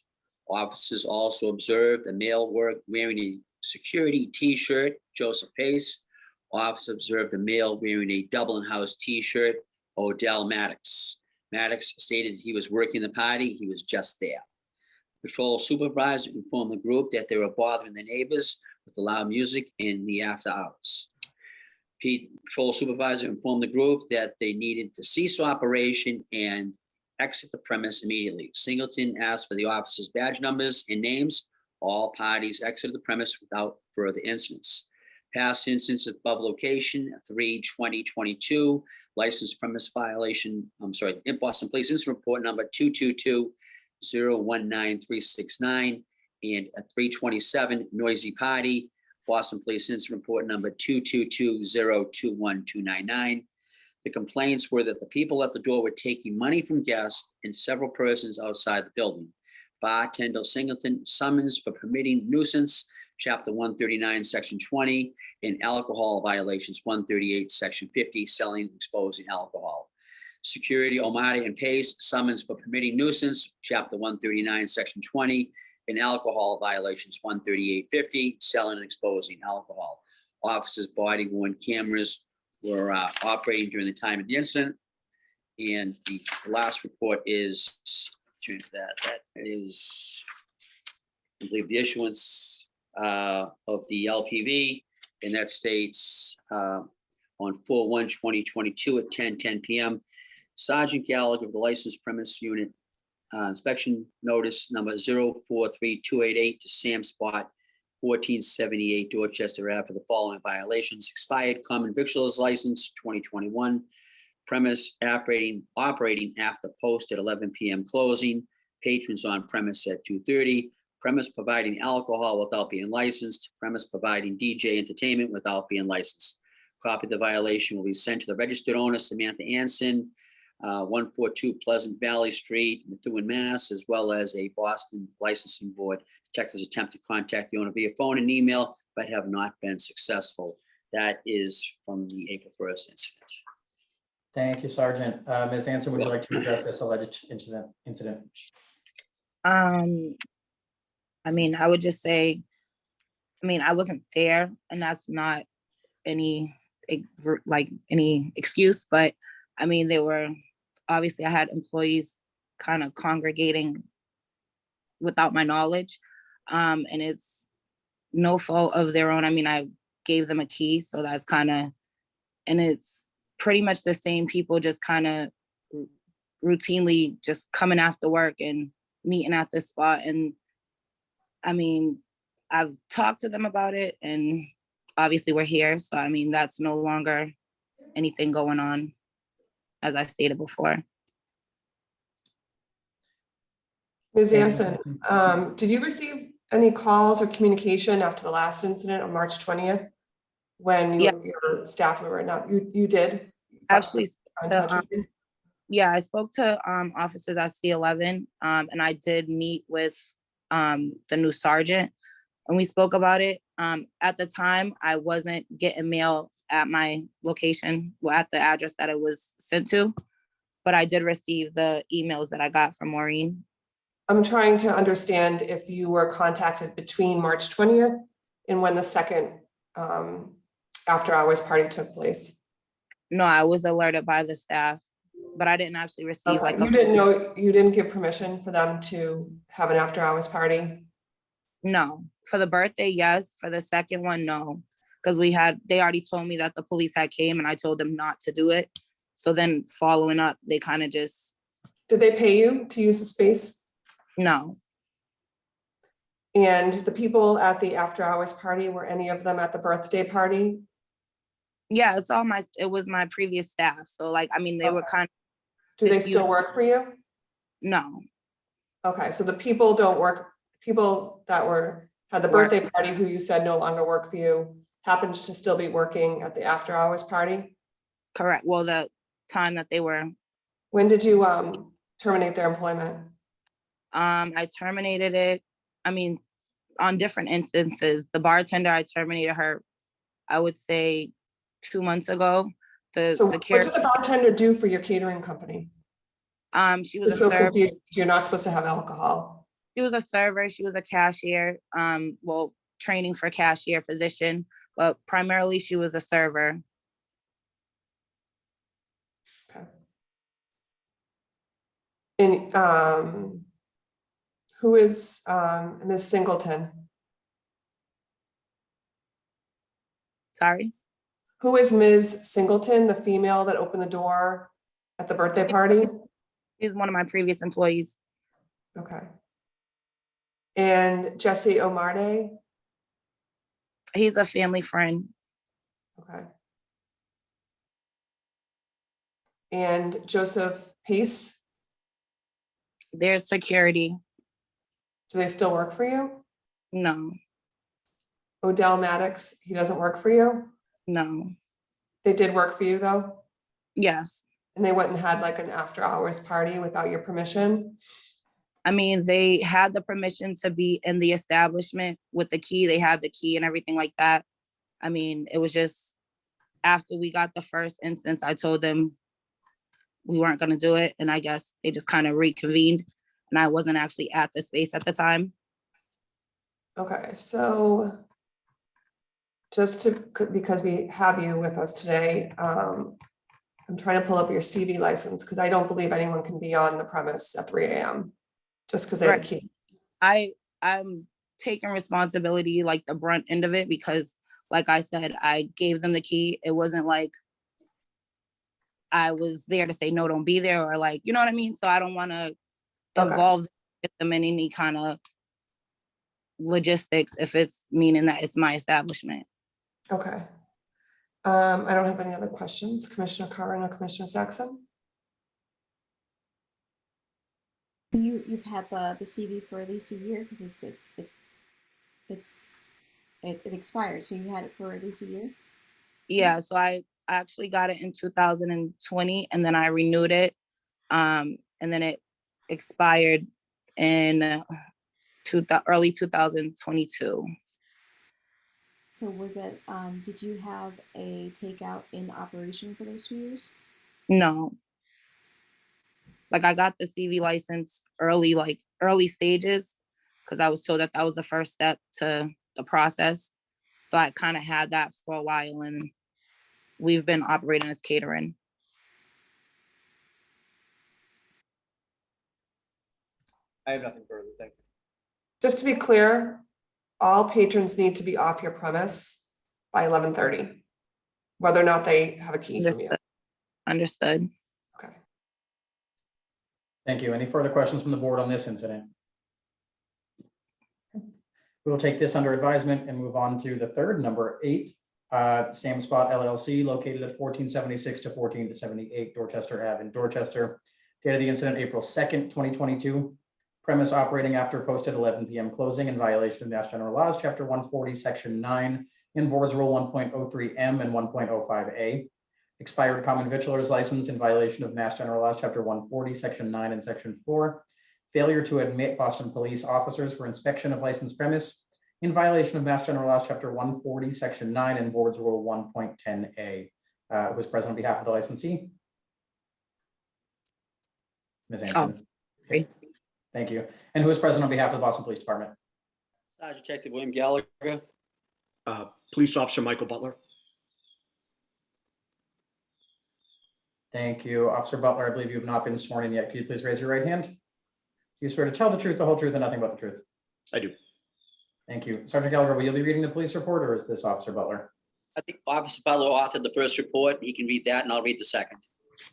Officers also observed a male wearing a security t-shirt, Joseph Pace. Officers observed a male wearing a Dublin House t-shirt, Odell Maddox. Maddox stated he was working the party, he was just there. Patrol supervisor informed the group that they were bothering the neighbors with the loud music in the after hours. Patrol supervisor informed the group that they needed to cease operation and exit the premise immediately. Singleton asked for the officers' badge numbers and names. All parties exited the premise without further incidents. Past incidents at above location, 3/20/22, license premise violation, in Boston Police Incident Report number 222-019369, and a 3/27 noisy party, Boston Police Incident Report number 222-021299. The complaints were that the people at the door were taking money from guests and several persons outside the building. Bartender Singleton summons for permitting nuisance, Chapter 139, Section 20, and alcohol violations, 138, Section 50, selling and exposing alcohol. Security Omadi and Pace summons for permitting nuisance, Chapter 139, Section 20, and alcohol violations, 13850, selling and exposing alcohol. Officers' body worn cameras were operating during the time of the incident. And the last report is, that is, I believe, the issuance of the LPV, and that states on 4/1/2022 at 10:10 p.m. Sergeant Gallagher of the licensed premise unit inspection notice number 043288 to Sam Spot, 1478 Dorchester Ave for the following violations: expired common victuals license 2021, premise operating after post at 11 p.m. closing, patrons on premise at 2:30, premise providing alcohol without being licensed, premise providing DJ entertainment without being licensed. Copy of the violation will be sent to the registered owner, Samantha Anson, 142 Pleasant Valley Street, Methuen, Mass., as well as a Boston Licensing Board. Detectives attempt to contact the owner via phone and email, but have not been successful. That is from the April 1st incident. Thank you, Sergeant. Ms. Anson, would you like to address this alleged incident? I mean, I would just say, I mean, I wasn't there, and that's not any excuse, but I mean, they were, obviously I had employees kind of congregating without my knowledge. And it's no fault of their own. I mean, I gave them a key, so that's kind of, and it's pretty much the same people just kind of routinely just coming after work and meeting at this spot. And I mean, I've talked to them about it, and obviously we're here. So, I mean, that's no longer anything going on, as I stated before. Ms. Anson, did you receive any calls or communication after the last incident on March 20th? When your staff were not, you did? Actually, yeah, I spoke to officers at C11, and I did meet with the new sergeant, and we spoke about it. At the time, I wasn't getting mail at my location, well, at the address that it was sent to, but I did receive the emails that I got from Maureen. I'm trying to understand if you were contacted between March 20th and when the second after hours party took place. No, I was alerted by the staff, but I didn't actually receive Okay. You didn't give permission for them to have an after hours party? No, for the birthday, yes. For the second one, no. Because they already told me that the police had came, and I told them not to do it. So then following up, they kind of just. Did they pay you to use the space? No. And the people at the after hours party, were any of them at the birthday party? Yeah, it was my previous staff. So like, I mean, they were kind of. Do they still work for you? No. Okay, so the people don't work, people that had the birthday party who you said no longer work for you, happened to still be working at the after hours party? Correct. Well, the time that they were. When did you terminate their employment? I terminated it, I mean, on different instances. The bartender, I terminated her, I would say 2 months ago. So what did the bartender do for your catering company? She was a server. You're not supposed to have alcohol. She was a server. She was a cashier. Well, training for cashier position, but primarily she was a server. Okay. And who is Ms. Singleton? Sorry? Who is Ms. Singleton, the female that opened the door at the birthday party? She's one of my previous employees. Okay. And Jesse Omarde? He's a family friend. Okay. And Joseph Pace? Their security. Do they still work for you? No, Odell Maddox, he doesn't work for you? no, They did work for you though? yes. And they went and had like an after hours party without your permission? I mean, they had the permission to be in the establishment with the key. They had the key and everything like that. I mean, it was just after we got the first instance, I told them we weren't going to do it. And I guess they just kind of reconvened. And I wasn't actually at the space at the time. Okay, so just to, because we have you with us today, I'm trying to pull up your CV license because I don't believe anyone can be on the premise at 3 a.m. just because they have a key. I'm taking responsibility, like the brunt end of it, because like I said, I gave them the key. It wasn't like I was there to say, no, don't be there, or like, you know what I mean? So I don't want to involve them in any kind of logistics if it's meaning that it's my establishment. Okay. I don't have any other questions. Commissioner Curran or Commissioner Saxon? You've had the CV for at least a year because it expired. So you had it for at least a year? Yeah, so I actually got it in 2020 and then I renewed it. And then it expired in early 2022. So was it, did you have a takeout in operation for those 2 years? No. Like I got the CV license early, like early stages, because I was told that that was the first step to the process. So I kind of had that for a while and we've been operating as catering. I have nothing further. Thank you. Just to be clear, all patrons need to be off your premise by 11:30, whether or not they have a key from you. Understood. Okay. Thank you. Any further questions from the board on this incident? We will take this under advisement and move on to the third, number 8, Sam Spot LLC, located at 1476 to 1478 Dorchester Ave in Dorchester. Date of the incident, April 2nd, 2022. Premise operating after posted 11 p.m. closing in violation of Mass General Laws, Chapter 140, Section 9, in Boards Rule 1.03M and 1.05A. Expired common victualer's license in violation of Mass General Laws, Chapter 140, Section 9 and Section 4. Failure to admit Boston police officers for inspection of licensed premise in violation of Mass General Laws, Chapter 140, Section 9, and Boards Rule 1.10A. Who is present on behalf of the licensee? Ms. Anson. great. Thank you. And who is present on behalf of the Boston Police Department? Sergeant Detective William Gallagher. Police Officer Michael Butler. Thank you. Officer Butler, I believe you have not been sworn in yet. Could you please raise your right hand? Do you swear to tell the truth, the whole truth, and nothing but the truth? I do. Thank you. Sergeant Gallagher, will you be reading the police report, or is this Officer Butler? I think Officer Butler authored the first report. He can read that and I'll read the second.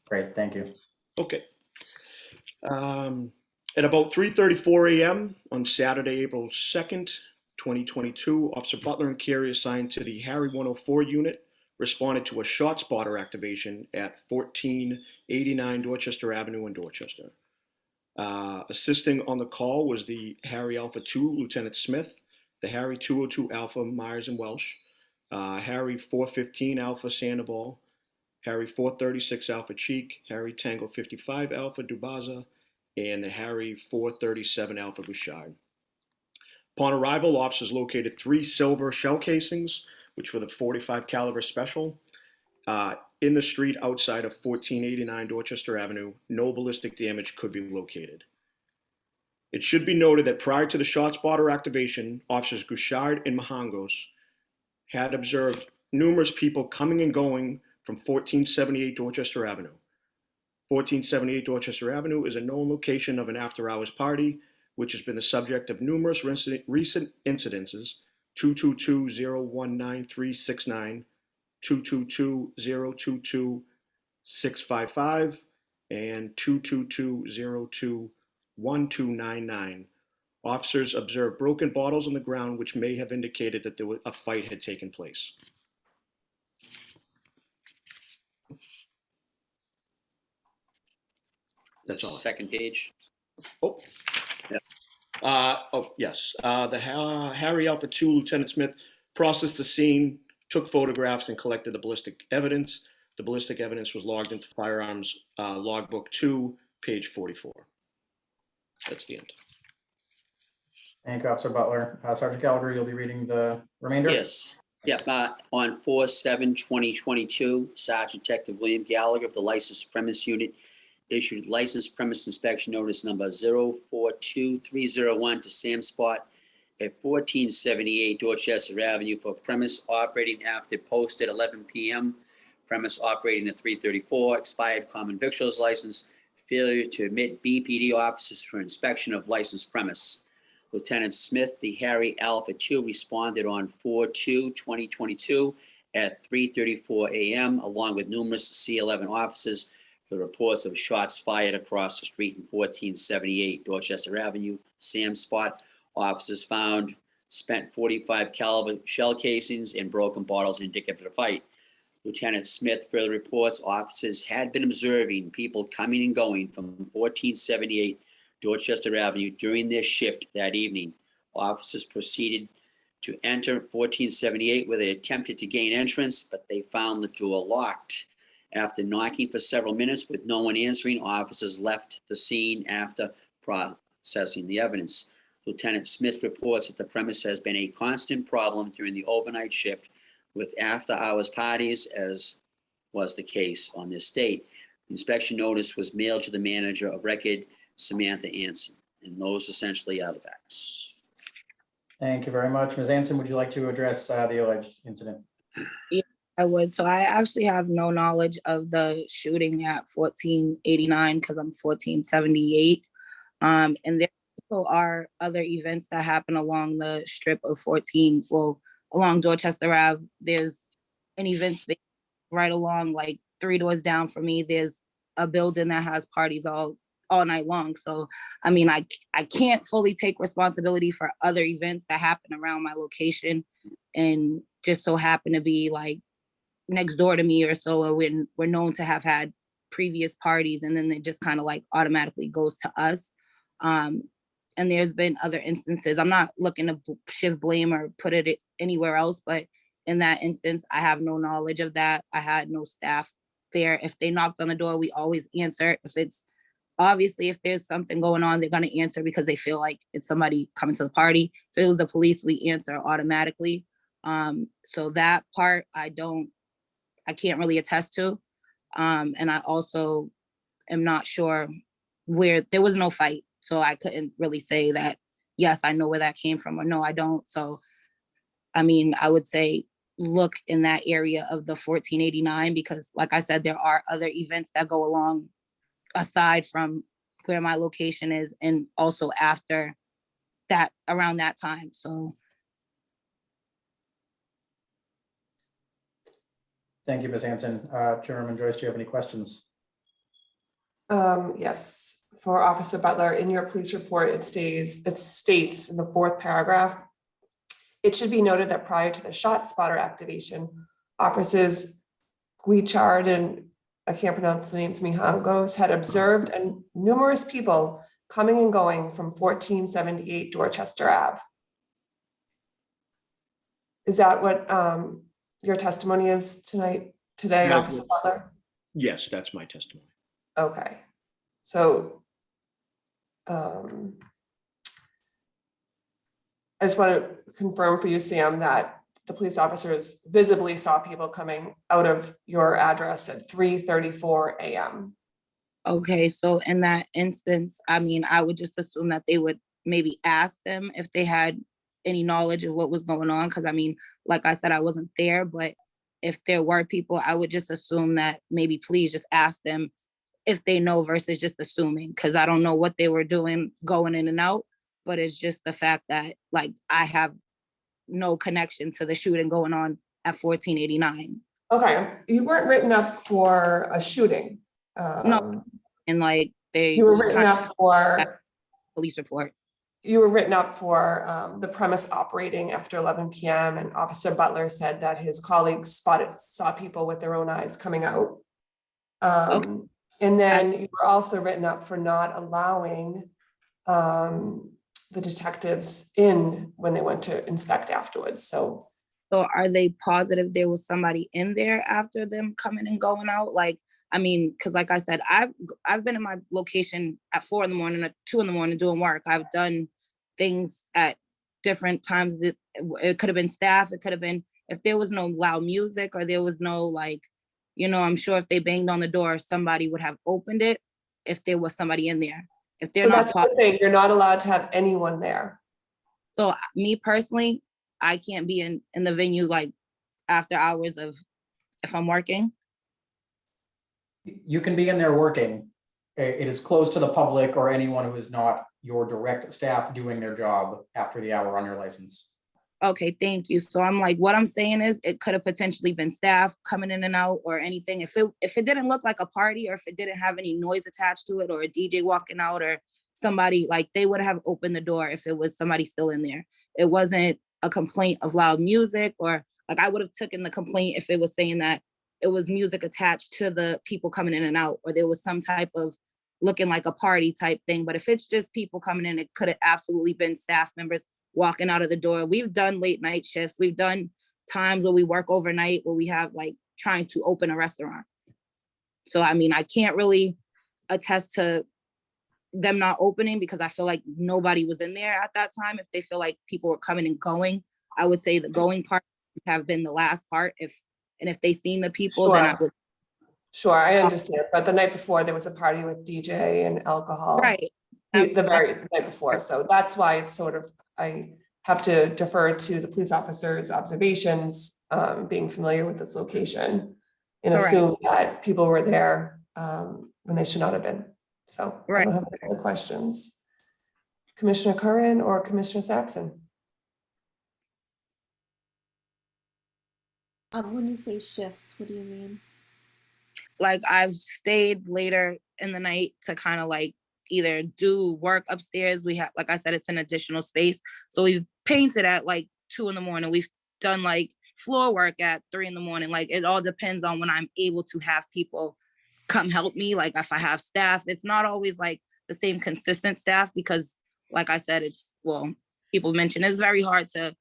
Great, thank you. Okay. At about 3:34 a.m. on Saturday, April 2nd, 2022, Officer Butler and Carey assigned to the Harry 104 unit responded to a shot spotter activation at 1489 Dorchester Avenue in Dorchester. Assisting on the call was the Harry Alpha 2, Lieutenant Smith, the Harry 202 Alpha Myers and Welsh, Harry 415 Alpha Sandoval, Harry 436 Alpha Cheek, Harry Tango 55 Alpha Dubaza, and the Harry 437 Alpha Bouchard. Upon arrival, officers located 3 silver shell casings, which were the .45 caliber special, in the street outside of 1489 Dorchester Avenue. No ballistic damage could be located. It should be noted that prior to the shot spotter activation, officers Bouchard and Mahangos had observed numerous people coming and going from 1478 Dorchester Avenue. 1478 Dorchester Avenue is a known location of an after-hours party, which has been the subject of numerous recent incidences, 222-019-369, 222-022-655 and 222-022-1299. Officers observed broken bottles on the ground, which may have indicated that a fight had taken place. That's all. Second page. Oh, yes. The Harry Alpha 2, Lieutenant Smith processed the scene, took photographs, and collected the ballistic evidence. The ballistic evidence was logged into Firearms Logbook 2, page 44. That's the end. Thank you, Officer Butler. Sergeant Gallagher, you'll be reading the remainder? Yes. Yep. On 4/7/2022, Sergeant Detective William Gallagher of the Licensed Premise Unit issued Licensed Premise Inspection Notice number 042301 to Sam Spot at 1478 Dorchester Avenue for premise operating after posted 11 p.m., premise operating at 3:34, expired common victuals license, failure to admit BPD officers for inspection of licensed premise. Lieutenant Smith, the Harry Alpha 2, responded on 4/2/2022 at 3:34 a.m., along with numerous C11 officers for reports of shots fired across the street in 1478 Dorchester Avenue, Sam Spot. Officers found spent .45 caliber shell casings and broken bottles indicative of the fight. Lieutenant Smith further reports officers had been observing people coming and going from 1478 Dorchester Avenue during their shift that evening. Officers proceeded to enter 1478 where they attempted to gain entrance, but they found the door locked. After knocking for several minutes with no one answering, officers left the scene after processing the evidence. Lieutenant Smith reports that the premise has been a constant problem during the overnight shift with after-hours parties, as was the case on this date. The inspection notice was mailed to the manager of record, Samantha Anson, and those essentially are the facts. Thank you very much. Ms. Anson, would you like to address the alleged incident? Yeah, I would. So I actually have no knowledge of the shooting at 1489 because I'm 1478. And there also are other events that happen along the strip of along Dorchester Ave. There's an event space right along, like 3 doors down from me. There's a building that has parties all night long. So, I mean, I can't fully take responsibility for other events that happen around my location and just so happen to be like next door to me or so, or when we're known to have had previous parties, and then it just kind of like automatically goes to us. And there's been other instances. I'm not looking to shift blame or put it anywhere else, but in that instance, I have no knowledge of that. I had no staff there. If they knocked on the door, we always answer. If there's something going on, they're going to answer because they feel like it's somebody coming to the party. If it was the police, we answer automatically. So that part, I can't really attest to. And I also am not sure where there was no fight. So I couldn't really say that, yes, I know where that came from, or no, I don't. So, I mean, I would say look in that area of the 1489, because like I said, there are other events that go along aside from where my location is, and also after that, around that time. So Thank you, Ms. Hanson. Chairman Joyce, do you have any questions? Yes, for Officer Butler, in your police report, it states in the 4th paragraph, it should be noted that prior to the shot spotter activation, officers Guichard and I can't pronounce the names, Mihangos, had observed numerous people coming and going from 1478 Dorchester Ave. Is that what your testimony is today, Officer Butler? Yes, that's my testimony. Okay. So I just want to confirm for you, Sam, that the police officers visibly saw people coming out of your address at 3:34 a.m. Okay, so in that instance, I mean, I would just assume that they would maybe ask them if they had any knowledge of what was going on. Because I mean, like I said, I wasn't there, but if there were people, I would just assume that maybe please just ask them if they know versus just assuming. Because I don't know what they were doing going in and out, but it's just the fact that like I have no connection to the shooting going on at 1489. Okay, you weren't written up for a shooting. No, and like they. You were written up for, Police report. you were written up for the premise operating after 11 PM, and Officer Butler said that his colleagues saw people with their own eyes coming out. And then you were also written up for not allowing the detectives in when they went to inspect afterwards, so. So are they positive there was somebody in there after them coming and going out? Like, I mean, because like I said, I've been in my location at 4 in the morning or 2 in the morning doing work. I've done things at different times. It could have been staff. It could have been, if there was no loud music or there was no like, you know, I'm sure if they banged on the door, somebody would have opened it if there was somebody in there. If they're So not. that's the thing, you're not allowed to have anyone there. So me personally, I can't be in the venue like after hours of if I'm working. You can be in there working. It is closed to the public or anyone who is not your direct staff doing their job after the hour on your license. Okay, thank you. So I'm like, what I'm saying is it could have potentially been staff coming in and out or anything. If it didn't look like a party or if it didn't have any noise attached to it or a DJ walking out or somebody, like they would have opened the door if it was somebody still in there. It wasn't a complaint of loud music, or like I would have taken the complaint if it was saying that it was music attached to the people coming in and out, or there was some type of looking like a party type thing. But if it's just people coming in, it could have absolutely been staff members walking out of the door. We've done late night shifts. We've done times where we work overnight where we have like trying to open a restaurant. So, I mean, I can't really attest to them not opening because I feel like nobody was in there at that time. If they feel like people were coming and going, I would say the going part would have been the last part. If they seen the people, then I would. Sure, I understand. But the night before, there was a party with DJ and alcohol. Right. The very night before. So that's why it's sort of, I have to defer to the police officer's observations, being familiar with this location, and Correct. assume that people were there when they should not have been. So I Right. don't have any other questions. Commissioner Curran or Commissioner Saxon? When you say shifts, what do you mean? Like I've stayed later in the night to kind of like either do work upstairs. We have, like I said, it's an additional space. So we've painted at like 2 in the morning. We've done like floor work at 3 in the morning. Like it all depends on when I'm able to have people come help me. Like if I have staff, it's not always like the same consistent staff because like I said, people mention it's very hard to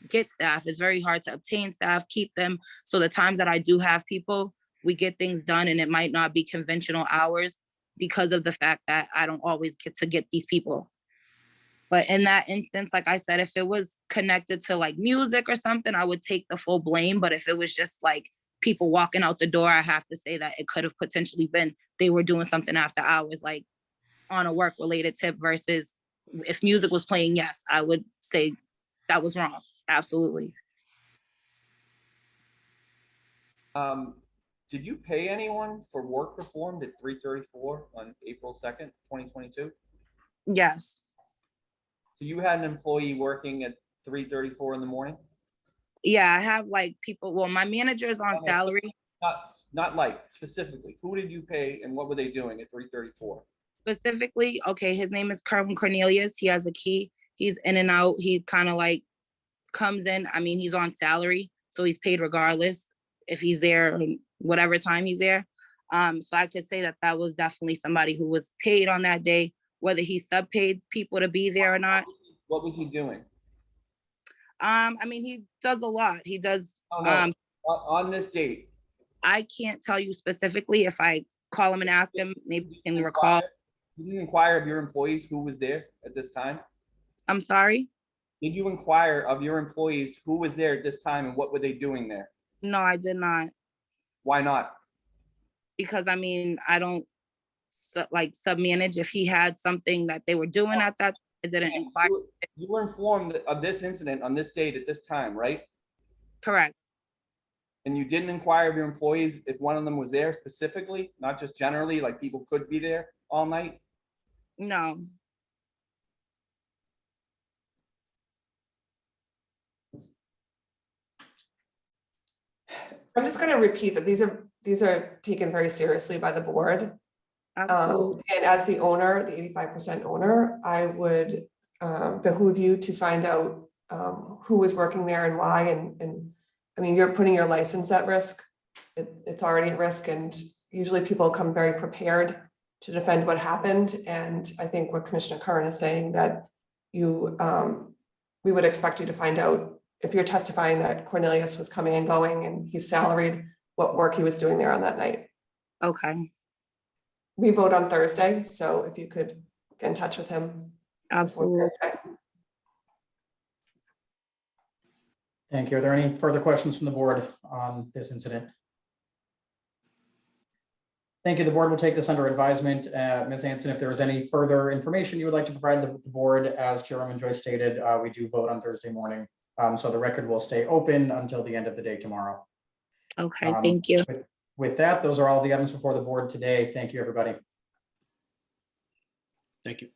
get staff. It's very hard to obtain staff, keep them. So the times that I do have people, we get things done and it might not be conventional hours because of the fact that I don't always get to get these people. But in that instance, like I said, if it was connected to like music or something, I would take the full blame. But if it was just like people walking out the door, I have to say that it could have potentially been they were doing something after hours, like on a work related tip versus if music was playing, yes, I would say that was wrong. Absolutely. Did you pay anyone for work performed at 3:34 on April 2nd, 2022? Yes. So you had an employee working at 3:34 in the morning? Yeah, I have like people, well, my manager is on salary. Not like specifically, who did you pay and what were they doing at 3:34? Specifically, okay, his name is Kerwin Cornelius. He has a key. He's in and out. He kind of like comes in. I mean, he's on salary, so he's paid regardless if he's there whatever time he's there. So I could say that that was definitely somebody who was paid on that day, whether he sub-paid people to be there or not. What was he doing? I mean, he does a lot. He does. On this date. I can't tell you specifically. If I call him and ask him, maybe he can recall. Did you inquire of your employees who was there at this time? I'm sorry? Did you inquire of your employees who was there at this time and what were they doing there? No, I did not. Why not? Because I mean, I don't sub-manage. If he had something that they were doing at that time, I didn't inquire. You were informed of this incident on this date at this time, right? Correct. And you didn't inquire of your employees if one of them was there specifically, not just generally, like people could be there all night? No. I'm just gonna repeat that these are taken very seriously by the board. Absolutely. And as the owner, the 85% owner, I would behoove you to find out who was working there and why, and I mean, you're putting your license at risk. It's already at risk, and usually people come very prepared to defend what happened. And I think what Commissioner Curran is saying, that you, we would expect you to find out, if you're testifying that Cornelius was coming and going and he's salaried, what work he was doing there on that night. Okay, We vote on Thursday, so if you could get in touch with him. before absolutely. Thursday. Thank you. Are there any further questions from the board on this incident? Thank you. The board will take this under advisement. Ms. Hanson, if there is any further information you would like to provide the board, as Chairman Joyce stated, we do vote on Thursday morning. So the record will stay open until the end of the day tomorrow. Okay, thank you. With that, those are all the items before the board today. Thank you, everybody. Thank you.